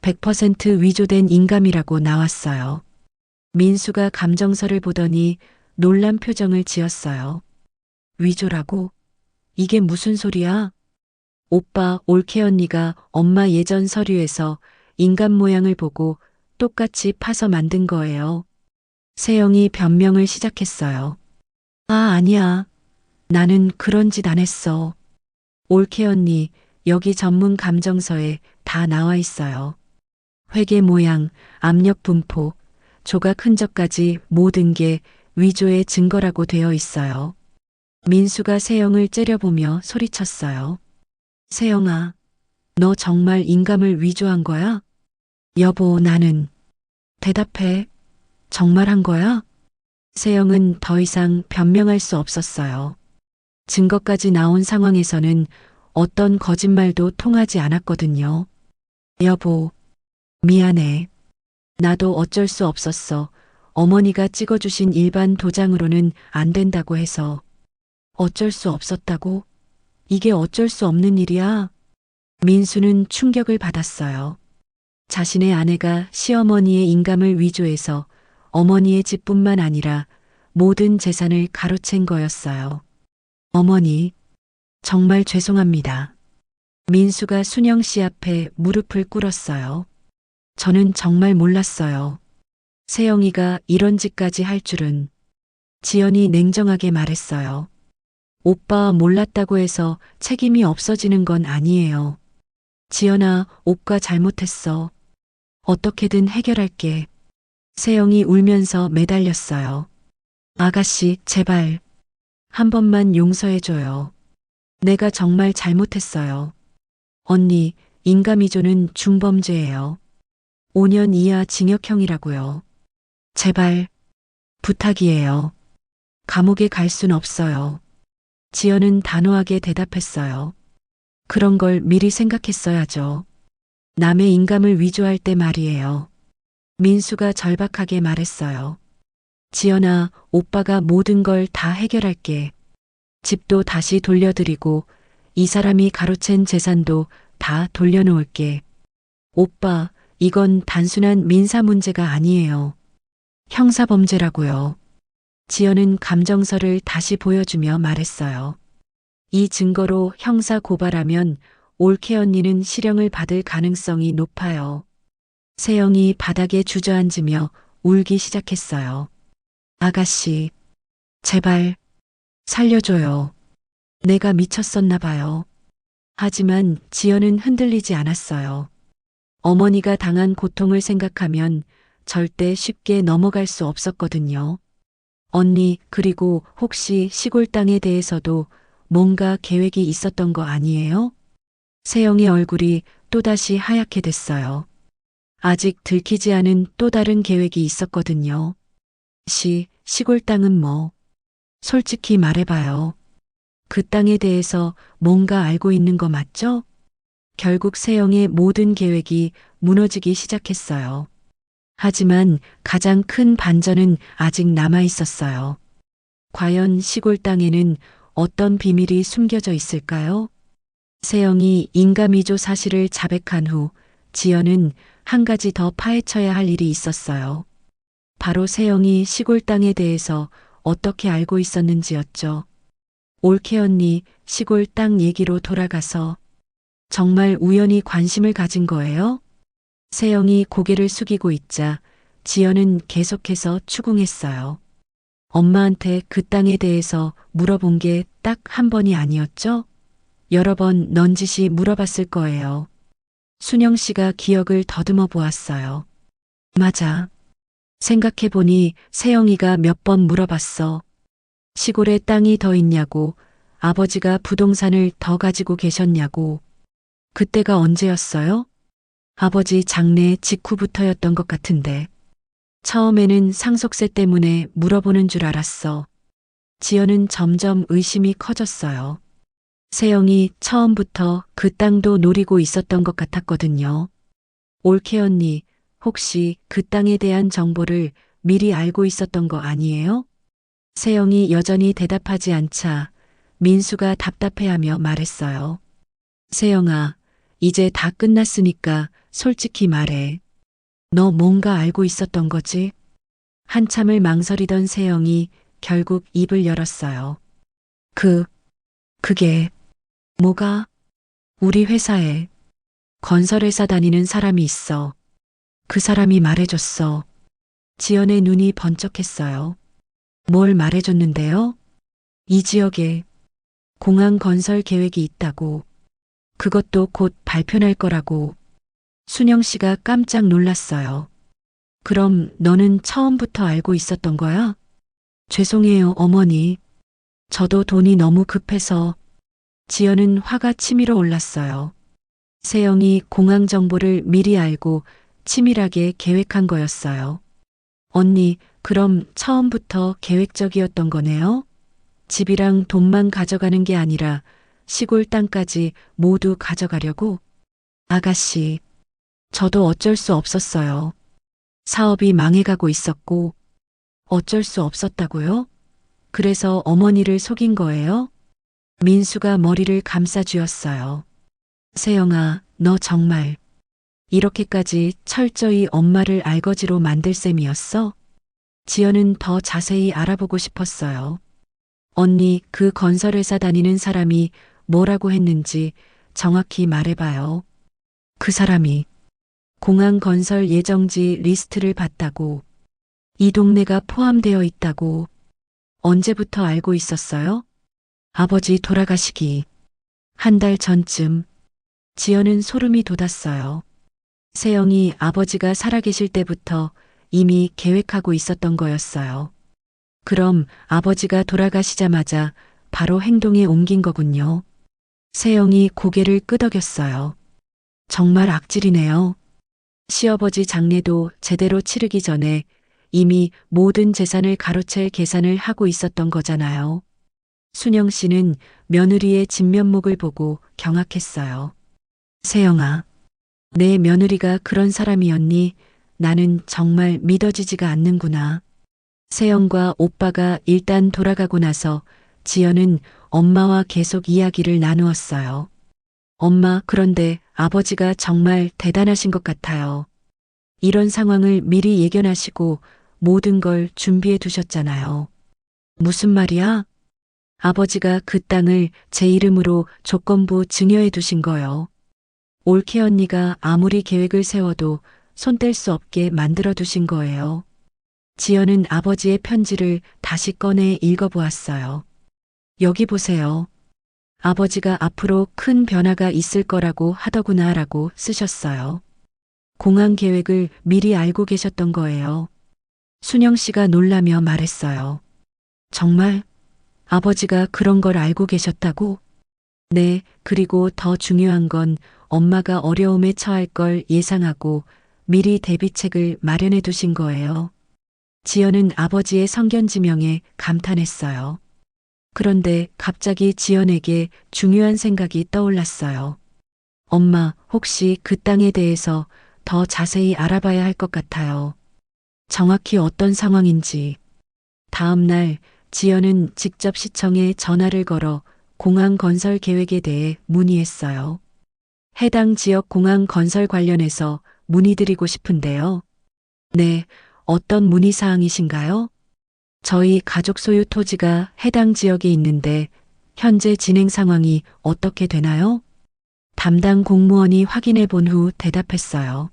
100% 위조된 인감이라고 나왔어요. 민수가 감정서를 보더니 놀란 표정을 지었어요. 위조라고? 이게 무슨 소리야? 오빠 올케 언니가 엄마 예전 서류에서 인감 모양을 보고 똑같이 파서 만든 거예요. 세영이 변명을 시작했어요. 아니야. 나는 그런 짓 안 했어. 올케 언니, 여기 전문 감정서에 다 나와 있어요. 회계 모양, 압력 분포, 조각 흔적까지 모든 게 위조의 증거라고 되어 있어요. 민수가 세영을 째려보며 소리쳤어요. 세영아, 너 정말 인감을 위조한 거야? 여보, 나는. 대답해. 정말 한 거야? 세영은 더 이상 변명할 수 없었어요. 증거까지 나온 상황에서는 어떤 거짓말도 통하지 않았거든요. 여보, 미안해. 나도 어쩔 수 없었어. 어머니가 찍어주신 일반 도장으로는 안 된다고 해서. 어쩔 수 없었다고? 이게 어쩔 수 없는 일이야? 민수는 충격을 받았어요. 자신의 아내가 시어머니의 인감을 위조해서 어머니의 집뿐만 아니라 모든 재산을 가로챈 거였어요. 어머니, 정말 죄송합니다. 민수가 순영 씨 앞에 무릎을 꿇었어요. 저는 정말 몰랐어요. 세영이가 이런 짓까지 할 줄은. 지연이 냉정하게 말했어요. 오빠 몰랐다고 해서 책임이 없어지는 건 아니에요. 지연아, 오빠 잘못했어. 어떻게든 해결할게. 세영이 울면서 매달렸어요. 아가씨, 제발. 한 번만 용서해줘요. 내가 정말 잘못했어요. 언니, 인감위조는 중범죄예요. 5년 이하 징역형이라고요. 제발. 부탁이에요. 감옥에 갈 순 없어요. 지연은 단호하게 대답했어요. 그런 걸 미리 생각했어야죠. 남의 인감을 위조할 때 말이에요. 민수가 절박하게 말했어요. 지연아, 오빠가 모든 걸 다 해결할게. 집도 다시 돌려드리고 이 사람이 가로챈 재산도 다 돌려놓을게. 오빠, 이건 단순한 민사 문제가 아니에요. 형사범죄라고요. 지연은 감정서를 다시 보여주며 말했어요. 이 증거로 형사 고발하면 올케 언니는 실형을 받을 가능성이 높아요. 세영이 바닥에 주저앉으며 울기 시작했어요. 아가씨, 제발 살려줘요. 내가 미쳤었나 봐요. 하지만 지연은 흔들리지 않았어요. 어머니가 당한 고통을 생각하면 절대 쉽게 넘어갈 수 없었거든요. 언니, 그리고 혹시 시골 땅에 대해서도 뭔가 계획이 있었던 거 아니에요? 세영의 얼굴이 또다시 하얗게 됐어요. 아직 들키지 않은 또 다른 계획이 있었거든요. 시골 땅은 뭐? 솔직히 말해봐요. 그 땅에 대해서 뭔가 알고 있는 거 맞죠? 결국 세영의 모든 계획이 무너지기 시작했어요. 하지만 가장 큰 반전은 아직 남아 있었어요. 과연 시골 땅에는 어떤 비밀이 숨겨져 있을까요? 세영이 인가미조 사실을 자백한 후 지연은 한 가지 더 파헤쳐야 할 일이 있었어요. 바로 세영이 시골 땅에 대해서 어떻게 알고 있었는지였죠. 올케 언니 시골 땅 얘기로 돌아가서 정말 우연히 관심을 가진 거예요? 세영이 고개를 숙이고 있자 지연은 계속해서 추궁했어요. 엄마한테 그 땅에 대해서 물어본 게 딱 한 번이 아니었죠? 여러 번 넌지시 물어봤을 거예요. 순영 씨가 기억을 더듬어 보았어요. 맞아. 생각해보니 세영이가 몇 번 물어봤어. 시골에 땅이 더 있냐고, 아버지가 부동산을 더 가지고 계셨냐고. 그때가 언제였어요? 아버지 장례 직후부터였던 것 같은데. 처음에는 상속세 때문에 물어보는 줄 알았어. 지연은 점점 의심이 커졌어요. 세영이 처음부터 그 땅도 노리고 있었던 것 같았거든요. 올케 언니, 혹시 그 땅에 대한 정보를 미리 알고 있었던 거 아니에요? 세영이 여전히 대답하지 않자 민수가 답답해하며 말했어요. 세영아, 이제 다 끝났으니까 솔직히 말해. 너 뭔가 알고 있었던 거지? 한참을 망설이던 세영이 결국 입을 열었어요. 그게 뭐가? 우리 회사에 건설회사 다니는 사람이 있어. 그 사람이 말해줬어. 지연의 눈이 번쩍했어요. 뭘 말해줬는데요? 이 지역에 공항 건설 계획이 있다고. 그것도 곧 발표날 거라고. 순영 씨가 깜짝 놀랐어요. 그럼 너는 처음부터 알고 있었던 거야? 죄송해요, 어머니. 저도 돈이 너무 급해서. 지연은 화가 치밀어 올랐어요. 세영이 공항 정보를 미리 알고 치밀하게 계획한 거였어요. 언니, 그럼 처음부터 계획적이었던 거네요? 집이랑 돈만 가져가는 게 아니라 시골 땅까지 모두 가져가려고? 아가씨, 저도 어쩔 수 없었어요. 사업이 망해가고 있었고, 어쩔 수 없었다고요? 그래서 어머니를 속인 거예요? 민수가 머리를 감싸 쥐었어요. 세영아, 너 정말 이렇게까지 철저히 엄마를 알거지로 만들 셈이었어? 지연은 더 자세히 알아보고 싶었어요. 언니, 그 건설회사 다니는 사람이 뭐라고 했는지 정확히 말해봐요. 그 사람이 공항 건설 예정지 리스트를 봤다고, 이 동네가 포함되어 있다고. 언제부터 알고 있었어요? 아버지 돌아가시기 한 달 전쯤. 지연은 소름이 돋았어요. 세영이 아버지가 살아계실 때부터 이미 계획하고 있었던 거였어요. 그럼 아버지가 돌아가시자마자 바로 행동에 옮긴 거군요. 세영이 고개를 끄덕였어요. 정말 악질이네요. 시아버지 장례도 제대로 치르기 전에 이미 모든 재산을 가로챌 계산을 하고 있었던 거잖아요. 순영 씨는 며느리의 진면목을 보고 경악했어요. 세영아, 내 며느리가 그런 사람이었니? 나는 정말 믿어지지가 않는구나. 세영과 오빠가 일단 돌아가고 나서 지연은 엄마와 계속 이야기를 나누었어요. 엄마, 그런데 아버지가 정말 대단하신 것 같아요. 이런 상황을 미리 예견하시고 모든 걸 준비해 두셨잖아요. 무슨 말이야? 아버지가 그 땅을 제 이름으로 조건부 증여해 두신 거요. 올케 언니가 아무리 계획을 세워도 손 뗄 수 없게 만들어 두신 거예요. 지연은 아버지의 편지를 다시 꺼내 읽어보았어요. 여기 보세요. 아버지가 앞으로 큰 변화가 있을 거라고 하더구나라고 쓰셨어요. 공항 계획을 미리 알고 계셨던 거예요. 순영 씨가 놀라며 말했어요. 정말? 아버지가 그런 걸 알고 계셨다고? 네, 그리고 더 중요한 건 엄마가 어려움에 처할 걸 예상하고 미리 대비책을 마련해 두신 거예요. 지연은 아버지의 성견지명에 감탄했어요. 그런데 갑자기 지연에게 중요한 생각이 떠올랐어요. 엄마, 혹시 그 땅에 대해서 더 자세히 알아봐야 할 것 같아요. 정확히 어떤 상황인지. 다음 날 지연은 직접 시청에 전화를 걸어 공항 건설 계획에 대해 문의했어요. 해당 지역 공항 건설 관련해서 문의드리고 싶은데요. 네, 어떤 문의 사항이신가요? 저희 가족 소유 토지가 해당 지역에 있는데 현재 진행 상황이 어떻게 되나요? 담당 공무원이 확인해 본 후 대답했어요.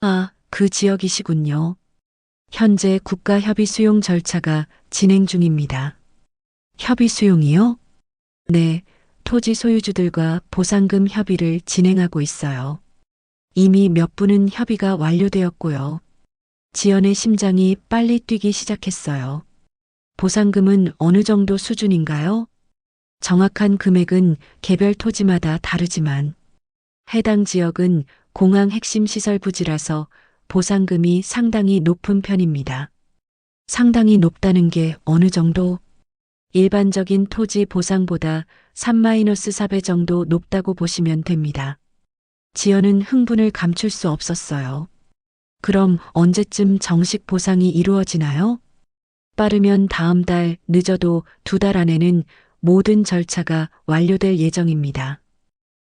아, 그 지역이시군요. 현재 국가 협의 수용 절차가 진행 중입니다. 협의 수용이요? 네, 토지 소유주들과 보상금 협의를 진행하고 있어요. 이미 몇 분은 협의가 완료되었고요. 지연의 심장이 빨리 뛰기 시작했어요. 보상금은 어느 정도 수준인가요? 정확한 금액은 개별 토지마다 다르지만 해당 지역은 공항 핵심 시설 부지라서 보상금이 상당히 높은 편입니다. 상당히 높다는 게 어느 정도? 일반적인 토지 보상보다 3-4배 정도 높다고 보시면 됩니다. 지연은 흥분을 감출 수 없었어요. 그럼 언제쯤 정식 보상이 이루어지나요? 빠르면 다음 달, 늦어도 2달 안에는 모든 절차가 완료될 예정입니다.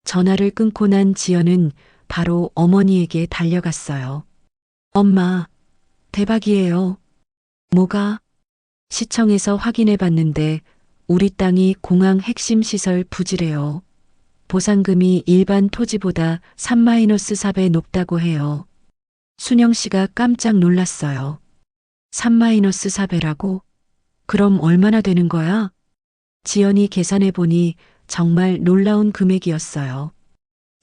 전화를 끊고 난 지연은 바로 어머니에게 달려갔어요. 엄마, 대박이에요. 뭐가? 시청에서 확인해 봤는데 우리 땅이 공항 핵심 시설 부지래요. 보상금이 일반 토지보다 3-4배 높다고 해요. 순영 씨가 깜짝 놀랐어요. 3-4배라고? 그럼 얼마나 되는 거야? 지연이 계산해 보니 정말 놀라운 금액이었어요.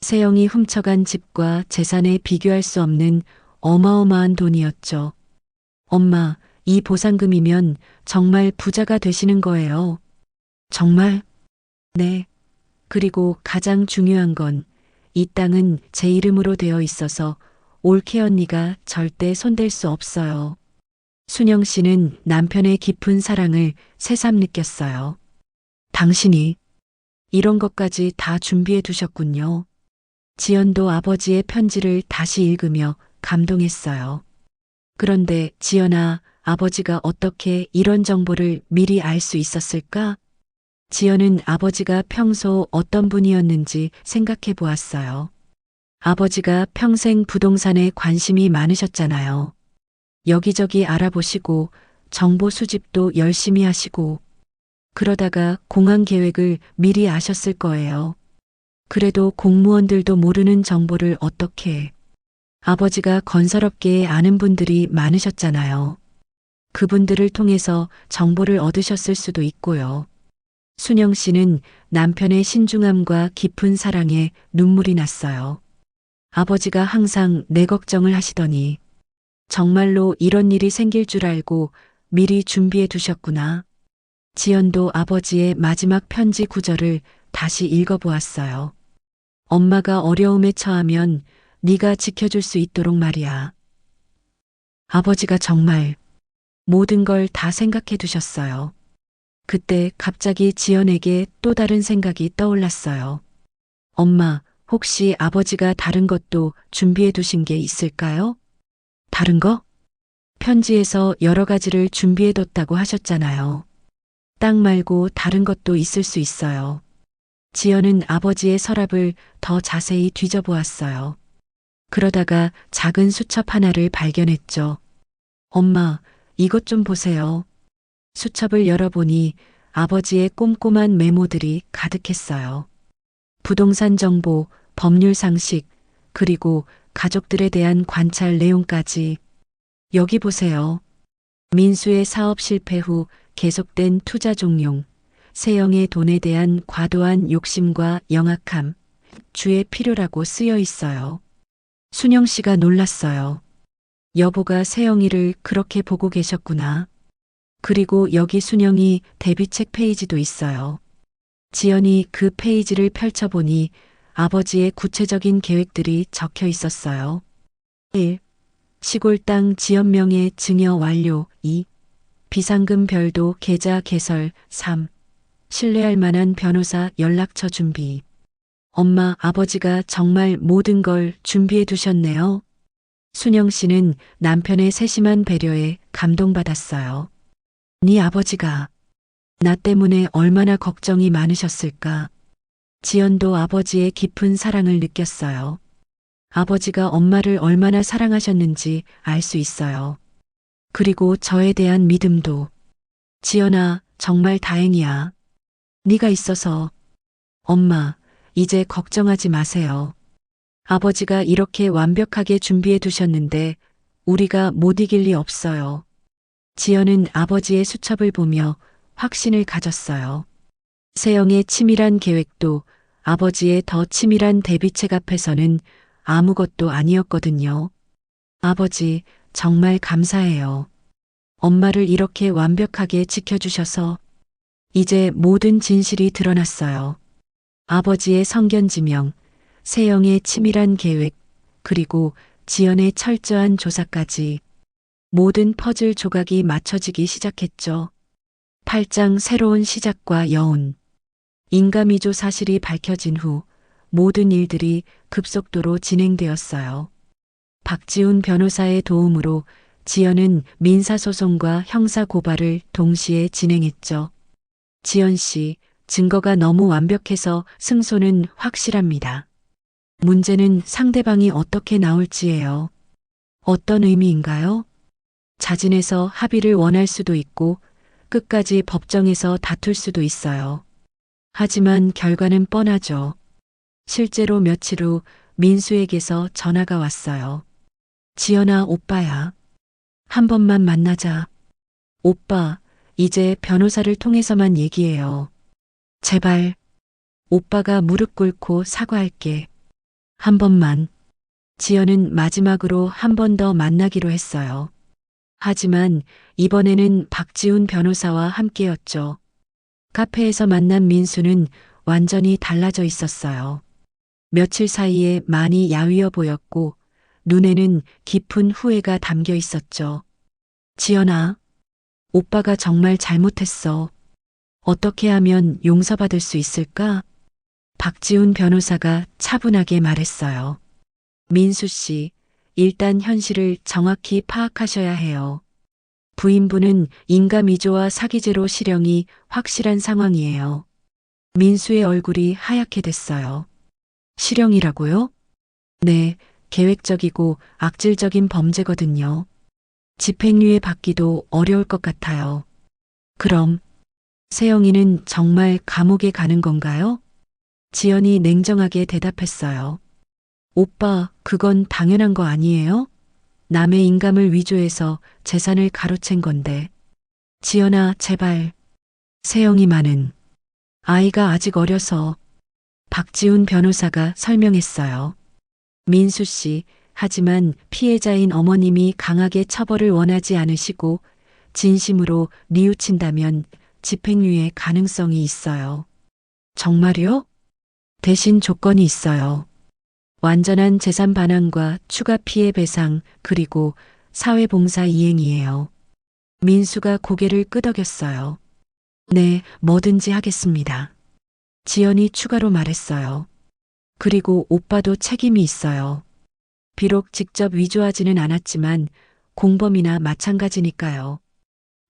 세영이 훔쳐간 집과 재산에 비교할 수 없는 어마어마한 돈이었죠. 엄마, 이 보상금이면 정말 부자가 되시는 거예요. 정말? 네. 그리고 가장 중요한 건 이 땅은 제 이름으로 되어 있어서 올케 언니가 절대 손댈 수 없어요. 순영 씨는 남편의 깊은 사랑을 새삼 느꼈어요. 당신이 이런 것까지 다 준비해 두셨군요. 지연도 아버지의 편지를 다시 읽으며 감동했어요. 그런데 지연아, 아버지가 어떻게 이런 정보를 미리 알 수 있었을까? 지연은 아버지가 평소 어떤 분이었는지 생각해 보았어요. 아버지가 평생 부동산에 관심이 많으셨잖아요. 여기저기 알아보시고 정보 수집도 열심히 하시고 그러다가 공항 계획을 미리 아셨을 거예요. 그래도 공무원들도 모르는 정보를 어떻게 아버지가 건설업계에 아는 분들이 많으셨잖아요. 그분들을 통해서 정보를 얻으셨을 수도 있고요. 순영 씨는 남편의 신중함과 깊은 사랑에 눈물이 났어요. 아버지가 항상 내 걱정을 하시더니 정말로 이런 일이 생길 줄 알고 미리 준비해 두셨구나. 지연도 아버지의 마지막 편지 구절을 다시 읽어보았어요. 엄마가 어려움에 처하면 네가 지켜줄 수 있도록 말이야. 아버지가 정말 모든 걸 다 생각해 두셨어요. 그때 갑자기 지연에게 또 다른 생각이 떠올랐어요. 엄마, 혹시 아버지가 다른 것도 준비해 두신 게 있을까요? 다른 거? 편지에서 여러 가지를 준비해 뒀다고 하셨잖아요. 땅 말고 다른 것도 있을 수 있어요. 지연은 아버지의 서랍을 더 자세히 뒤져보았어요. 그러다가 작은 수첩 하나를 발견했죠. 엄마, 이것 좀 보세요. 수첩을 열어보니 아버지의 꼼꼼한 메모들이 가득했어요. 부동산 정보, 법률 상식, 그리고 가족들에 대한 관찰 내용까지. 여기 보세요. 민수의 사업 실패 후 계속된 투자 종용, 세영의 돈에 대한 과도한 욕심과 영악함, 주의 필요라고 쓰여 있어요. 순영 씨가 놀랐어요. 여보가 세영이를 그렇게 보고 계셨구나. 그리고 여기 순영이 데뷔책 페이지도 있어요. 지연이 그 페이지를 펼쳐보니 아버지의 구체적인 계획들이 적혀 있었어요. 1. 시골 땅 지연명의 증여 완료. 2. 비상금 별도 계좌 개설. 3. 신뢰할 만한 변호사 연락처 준비. 엄마, 아버지가 정말 모든 걸 준비해 두셨네요. 순영 씨는 남편의 세심한 배려에 감동받았어요. 네 아버지가 나 때문에 얼마나 걱정이 많으셨을까. 지연도 아버지의 깊은 사랑을 느꼈어요. 아버지가 엄마를 얼마나 사랑하셨는지 알 수 있어요. 그리고 저에 대한 믿음도. 지연아, 정말 다행이야. 네가 있어서. 엄마, 이제 걱정하지 마세요. 아버지가 이렇게 완벽하게 준비해 두셨는데 우리가 못 이길 리 없어요. 지연은 아버지의 수첩을 보며 확신을 가졌어요. 세영의 치밀한 계획도 아버지의 더 치밀한 대비책 앞에서는 아무것도 아니었거든요. 아버지, 정말 감사해요. 엄마를 이렇게 완벽하게 지켜주셔서 이제 모든 진실이 드러났어요. 아버지의 성견지명, 세영의 치밀한 계획, 그리고 지연의 철저한 조사까지 모든 퍼즐 조각이 맞춰지기 시작했죠. 8장 새로운 시작과 여운. 인가미조 사실이 밝혀진 후 모든 일들이 급속도로 진행되었어요. 박지훈 변호사의 도움으로 지연은 민사소송과 형사고발을 동시에 진행했죠. 지연 씨, 증거가 너무 완벽해서 승소는 확실합니다. 문제는 상대방이 어떻게 나올지예요. 어떤 의미인가요? 자진해서 합의를 원할 수도 있고 끝까지 법정에서 다툴 수도 있어요. 하지만 결과는 뻔하죠. 실제로 며칠 후 민수에게서 전화가 왔어요. 지연아, 오빠야. 한 번만 만나자. 오빠, 이제 변호사를 통해서만 얘기해요. 제발. 오빠가 무릎 꿇고 사과할게. 한 번만. 지연은 마지막으로 한 번 더 만나기로 했어요. 하지만 이번에는 박지훈 변호사와 함께였죠. 카페에서 만난 민수는 완전히 달라져 있었어요. 며칠 사이에 많이 야위어 보였고 눈에는 깊은 후회가 담겨 있었죠. 지연아, 오빠가 정말 잘못했어. 어떻게 하면 용서받을 수 있을까? 박지훈 변호사가 차분하게 말했어요. 민수 씨, 일단 현실을 정확히 파악하셔야 해요. 부인분은 인가미조와 사기죄로 실형이 확실한 상황이에요. 민수의 얼굴이 하얗게 됐어요. 실형이라고요? 네, 계획적이고 악질적인 범죄거든요. 집행유예 받기도 어려울 것 같아요. 그럼 세영이는 정말 감옥에 가는 건가요? 지연이 냉정하게 대답했어요. 오빠, 그건 당연한 거 아니에요? 남의 인감을 위조해서 재산을 가로챈 건데. 지연아, 제발. 세영이만은 아이가 아직 어려서. 박지훈 변호사가 설명했어요. 민수 씨, 하지만 피해자인 어머님이 강하게 처벌을 원하지 않으시고 진심으로 뉘우친다면 집행유예 가능성이 있어요. 정말요? 대신 조건이 있어요. 완전한 재산 반환과 추가 피해 배상 그리고 사회봉사 이행이에요. 민수가 고개를 끄덕였어요. 네, 뭐든지 하겠습니다. 지연이 추가로 말했어요. 그리고 오빠도 책임이 있어요. 비록 직접 위조하지는 않았지만 공범이나 마찬가지니까요.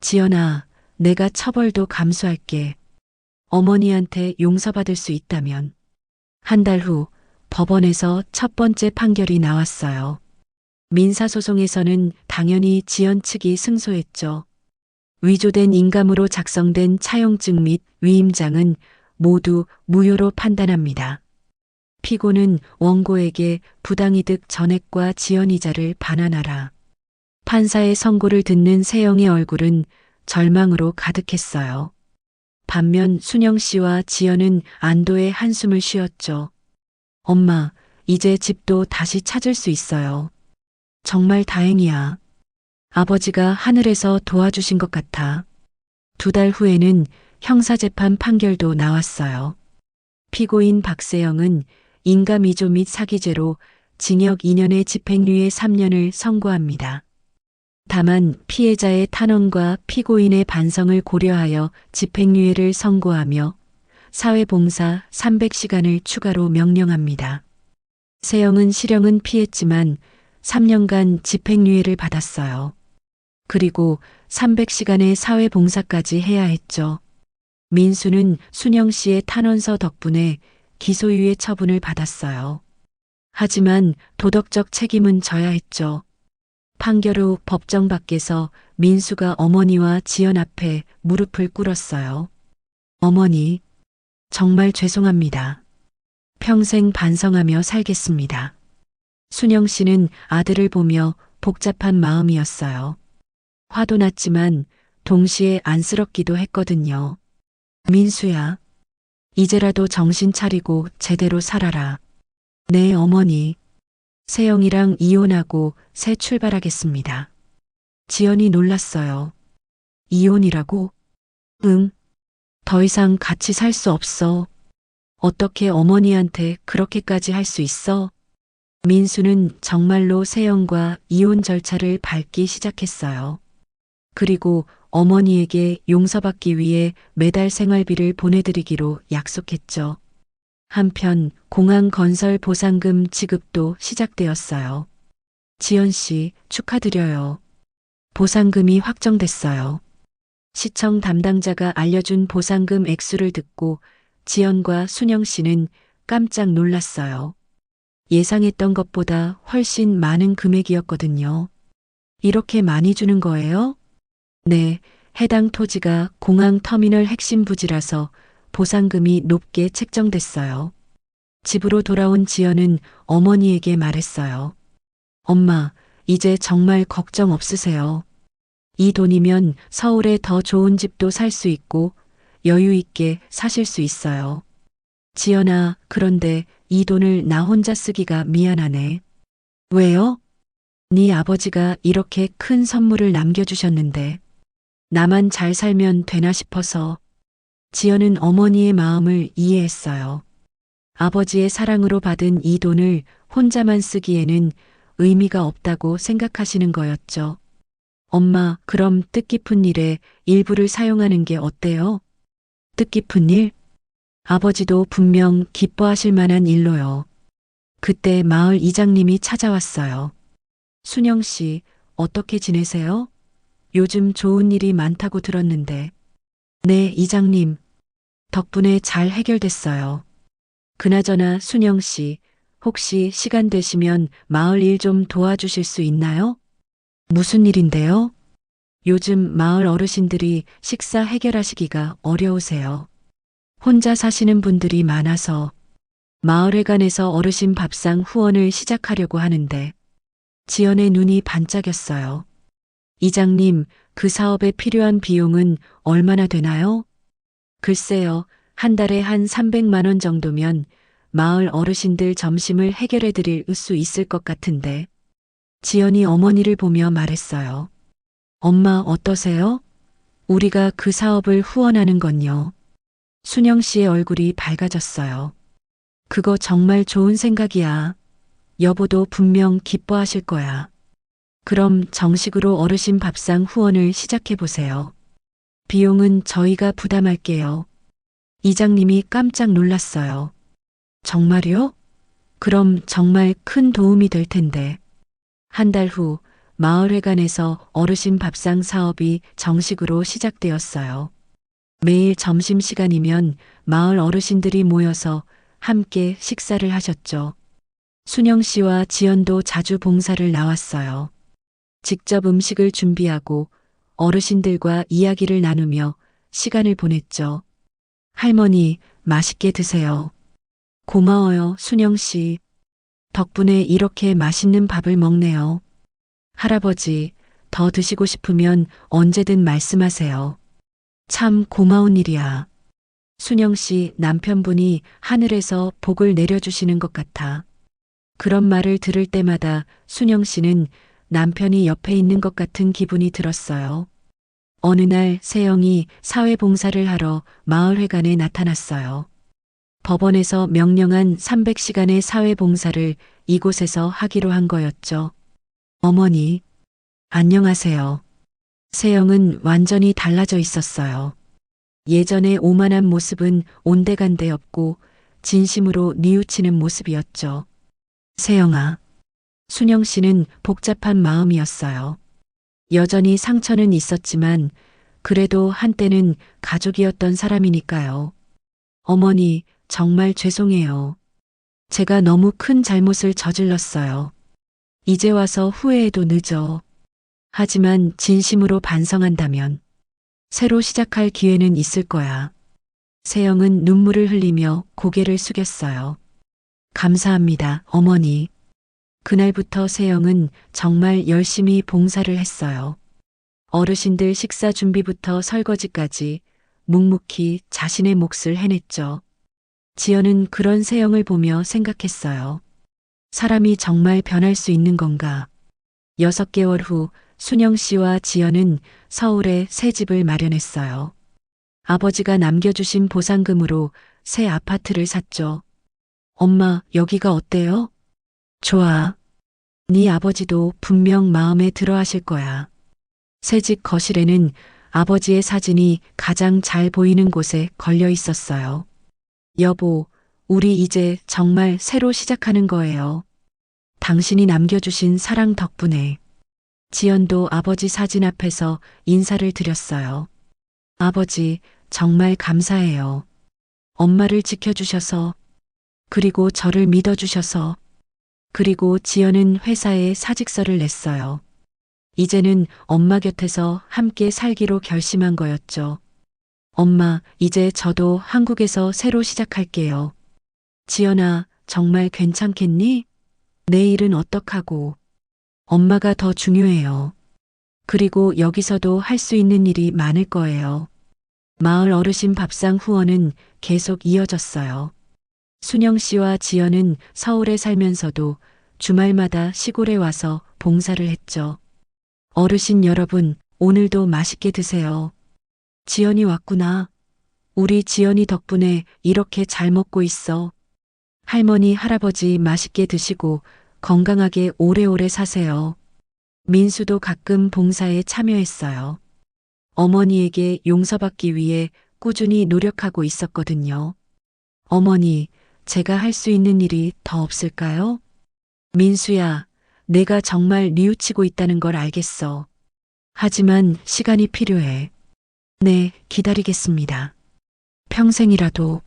지연아, 내가 처벌도 감수할게. 어머니한테 용서받을 수 있다면. 한 달 후 법원에서 첫 번째 판결이 나왔어요. 민사소송에서는 당연히 지연 측이 승소했죠. 위조된 인감으로 작성된 차용증 및 위임장은 모두 무효로 판단합니다. 피고는 원고에게 부당이득 전액과 지연이자를 반환하라. 판사의 선고를 듣는 세영의 얼굴은 절망으로 가득했어요. 반면 순영 씨와 지연은 안도의 한숨을 쉬었죠. 엄마, 이제 집도 다시 찾을 수 있어요. 정말 다행이야. 아버지가 하늘에서 도와주신 것 같아. 2달 후에는 형사재판 판결도 나왔어요. 피고인 박세영은 인감위조 및 사기죄로 징역 2년에 집행유예 3년을 선고합니다. 다만 피해자의 탄원과 피고인의 반성을 고려하여 집행유예를 선고하며 사회봉사 300시간을 추가로 명령합니다. 세영은 실형은 피했지만 3년간 집행유예를 받았어요. 그리고 300시간의 사회봉사까지 해야 했죠. 민수는 순영 씨의 탄원서 덕분에 기소유예 처분을 받았어요. 하지만 도덕적 책임은 져야 했죠. 판결 후 법정 밖에서 민수가 어머니와 지연 앞에 무릎을 꿇었어요. 어머니, 정말 죄송합니다. 평생 반성하며 살겠습니다. 순영 씨는 아들을 보며 복잡한 마음이었어요. 화도 났지만 동시에 안쓰럽기도 했거든요. 민수야, 이제라도 정신 차리고 제대로 살아라. 네, 어머니. 세영이랑 이혼하고 새 출발하겠습니다. 지연이 놀랐어요. 이혼이라고? 응. 더 이상 같이 살 수 없어. 어떻게 어머니한테 그렇게까지 할 수 있어? 민수는 정말로 세영과 이혼 절차를 밟기 시작했어요. 그리고 어머니에게 용서받기 위해 매달 생활비를 보내드리기로 약속했죠. 한편 공항 건설 보상금 지급도 시작되었어요. 지연 씨, 축하드려요. 보상금이 확정됐어요. 시청 담당자가 알려준 보상금 액수를 듣고 지연과 순영 씨는 깜짝 놀랐어요. 예상했던 것보다 훨씬 많은 금액이었거든요. 이렇게 많이 주는 거예요? 네, 해당 토지가 공항 터미널 핵심 부지라서 보상금이 높게 책정됐어요. 집으로 돌아온 지연은 어머니에게 말했어요. 엄마, 이제 정말 걱정 없으세요. 이 돈이면 서울에 더 좋은 집도 살 수 있고 여유 있게 사실 수 있어요. 지연아, 그런데 이 돈을 나 혼자 쓰기가 미안하네. 왜요? 네 아버지가 이렇게 큰 선물을 남겨주셨는데 나만 잘 살면 되나 싶어서. 지연은 어머니의 마음을 이해했어요. 아버지의 사랑으로 받은 이 돈을 혼자만 쓰기에는 의미가 없다고 생각하시는 거였죠. 엄마, 그럼 뜻깊은 일에 일부를 사용하는 게 어때요? 뜻깊은 일? 아버지도 분명 기뻐하실 만한 일로요. 그때 마을 이장님이 찾아왔어요. 순영 씨, 어떻게 지내세요? 요즘 좋은 일이 많다고 들었는데. 네, 이장님. 덕분에 잘 해결됐어요. 그나저나 순영 씨, 혹시 시간 되시면 마을 일 좀 도와주실 수 있나요? 무슨 일인데요? 요즘 마을 어르신들이 식사 해결하시기가 어려우세요. 혼자 사시는 분들이 많아서 마을회관에서 어르신 밥상 후원을 시작하려고 하는데 지연의 눈이 반짝였어요. 이장님, 그 사업에 필요한 비용은 얼마나 되나요? 글쎄요, 한 달에 한 300만 원 정도면 마을 어르신들 점심을 해결해 드릴 수 있을 것 같은데. 지연이 어머니를 보며 말했어요. 엄마 어떠세요? 우리가 그 사업을 후원하는 건요. 순영 씨의 얼굴이 밝아졌어요. 그거 정말 좋은 생각이야. 여보도 분명 기뻐하실 거야. 그럼 정식으로 어르신 밥상 후원을 시작해 보세요. 비용은 저희가 부담할게요. 이장님이 깜짝 놀랐어요. 정말요? 그럼 정말 큰 도움이 될 텐데. 한 달 후 마을회관에서 어르신 밥상 사업이 정식으로 시작되었어요. 매일 점심시간이면 마을 어르신들이 모여서 함께 식사를 하셨죠. 순영 씨와 지연도 자주 봉사를 나왔어요. 직접 음식을 준비하고 어르신들과 이야기를 나누며 시간을 보냈죠. 할머니, 맛있게 드세요. 고마워요, 순영 씨. 덕분에 이렇게 맛있는 밥을 먹네요. 할아버지, 더 드시고 싶으면 언제든 말씀하세요. 참 고마운 일이야. 순영 씨 남편분이 하늘에서 복을 내려주시는 것 같아. 그런 말을 들을 때마다 순영 씨는 남편이 옆에 있는 것 같은 기분이 들었어요. 어느 날 세영이 사회봉사를 하러 마을회관에 나타났어요. 법원에서 명령한 300시간의 사회봉사를 이곳에서 하기로 한 거였죠. 어머니, 안녕하세요. 세영은 완전히 달라져 있었어요. 예전의 오만한 모습은 온데간데 없고 진심으로 뉘우치는 모습이었죠. 세영아, 순영 씨는 복잡한 마음이었어요. 여전히 상처는 있었지만 그래도 한때는 가족이었던 사람이니까요. 어머니, 정말 죄송해요. 제가 너무 큰 잘못을 저질렀어요. 이제 와서 후회해도 늦어. 하지만 진심으로 반성한다면 새로 시작할 기회는 있을 거야. 세영은 눈물을 흘리며 고개를 숙였어요. 감사합니다, 어머니. 그날부터 세영은 정말 열심히 봉사를 했어요. 어르신들 식사 준비부터 설거지까지 묵묵히 자신의 몫을 해냈죠. 지연은 그런 세영을 보며 생각했어요. 사람이 정말 변할 수 있는 건가? 6개월 후 순영 씨와 지연은 서울에 새 집을 마련했어요. 아버지가 남겨주신 보상금으로 새 아파트를 샀죠. 엄마, 여기가 어때요? 좋아. 네 아버지도 분명 마음에 들어 하실 거야. 새집 거실에는 아버지의 사진이 가장 잘 보이는 곳에 걸려 있었어요. 여보, 우리 이제 정말 새로 시작하는 거예요. 당신이 남겨주신 사랑 덕분에. 지연도 아버지 사진 앞에서 인사를 드렸어요. 아버지, 정말 감사해요. 엄마를 지켜주셔서, 그리고 저를 믿어주셔서, 그리고 지연은 회사에 사직서를 냈어요. 이제는 엄마 곁에서 함께 살기로 결심한 거였죠. 엄마, 이제 저도 한국에서 새로 시작할게요. 지연아, 정말 괜찮겠니? 내일은 어떡하고? 엄마가 더 중요해요. 그리고 여기서도 할 수 있는 일이 많을 거예요. 마을 어르신 밥상 후원은 계속 이어졌어요. 순영 씨와 지연은 서울에 살면서도 주말마다 시골에 와서 봉사를 했죠. 어르신 여러분, 오늘도 맛있게 드세요. 지연이 왔구나. 우리 지연이 덕분에 이렇게 잘 먹고 있어. 할머니, 할아버지 맛있게 드시고 건강하게 오래오래 사세요. 민수도 가끔 봉사에 참여했어요. 어머니에게 용서받기 위해 꾸준히 노력하고 있었거든요. 어머니, 제가 할 수 있는 일이 더 없을까요? 민수야, 내가 정말 뉘우치고 있다는 걸 알겠어. 하지만 시간이 필요해. 네, 기다리겠습니다. 평생이라도.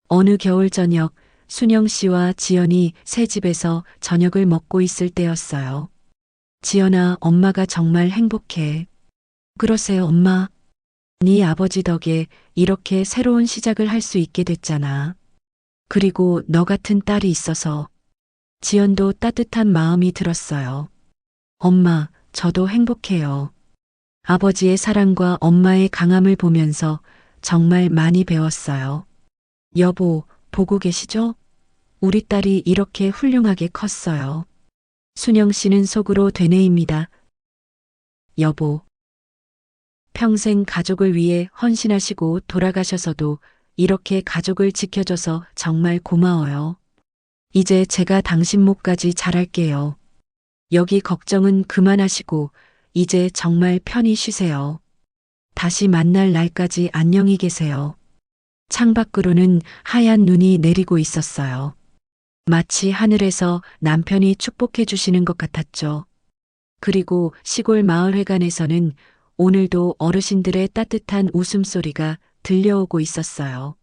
어느 겨울 저녁, 순영 씨와 지연이 새 집에서 저녁을 먹고 있을 때였어요. 지연아, 엄마가 정말 행복해. 그러세요, 엄마. 네 아버지 덕에 이렇게 새로운 시작을 할 수 있게 됐잖아. 그리고 너 같은 딸이 있어서. 지연도 따뜻한 마음이 들었어요. 엄마, 저도 행복해요. 아버지의 사랑과 엄마의 강함을 보면서 정말 많이 배웠어요. 여보, 보고 계시죠? 우리 딸이 이렇게 훌륭하게 컸어요. 순영 씨는 속으로 되뇌입니다. 여보. 평생 가족을 위해 헌신하시고 돌아가셔서도 이렇게 가족을 지켜줘서 정말 고마워요. 이제 제가 당신 몫까지 잘할게요. 여기 걱정은 그만하시고 이제 정말 편히 쉬세요. 다시 만날 날까지 안녕히 계세요. 창밖으로는 하얀 눈이 내리고 있었어요. 마치 하늘에서 남편이 축복해 주시는 것 같았죠. 그리고 시골 마을회관에서는 오늘도 어르신들의 따뜻한 웃음소리가 들려오고 있었어요.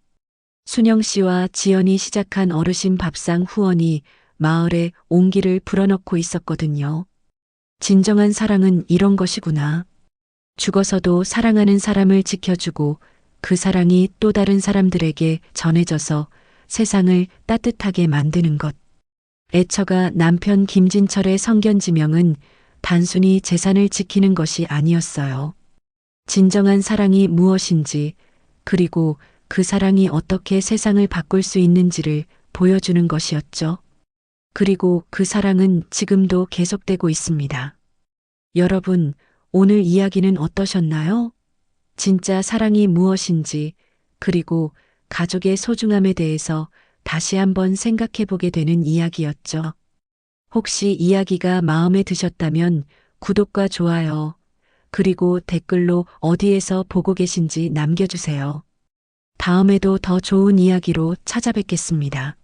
순영 씨와 지연이 시작한 어르신 밥상 후원이 마을에 온기를 불어넣고 있었거든요. 진정한 사랑은 이런 것이구나. 죽어서도 사랑하는 사람을 지켜주고 그 사랑이 또 다른 사람들에게 전해져서 세상을 따뜻하게 만드는 것. 애처가 남편 김진철의 성견지명은 단순히 재산을 지키는 것이 아니었어요. 진정한 사랑이 무엇인지, 그리고 그 사랑이 어떻게 세상을 바꿀 수 있는지를 보여주는 것이었죠. 그리고 그 사랑은 지금도 계속되고 있습니다. 여러분, 오늘 이야기는 어떠셨나요? 진짜 사랑이 무엇인지, 그리고 가족의 소중함에 대해서 다시 한번 생각해 보게 되는 이야기였죠. 혹시 이야기가 마음에 드셨다면 구독과 좋아요, 그리고 댓글로 어디에서 보고 계신지 남겨주세요. 다음에도 더 좋은 이야기로 찾아뵙겠습니다.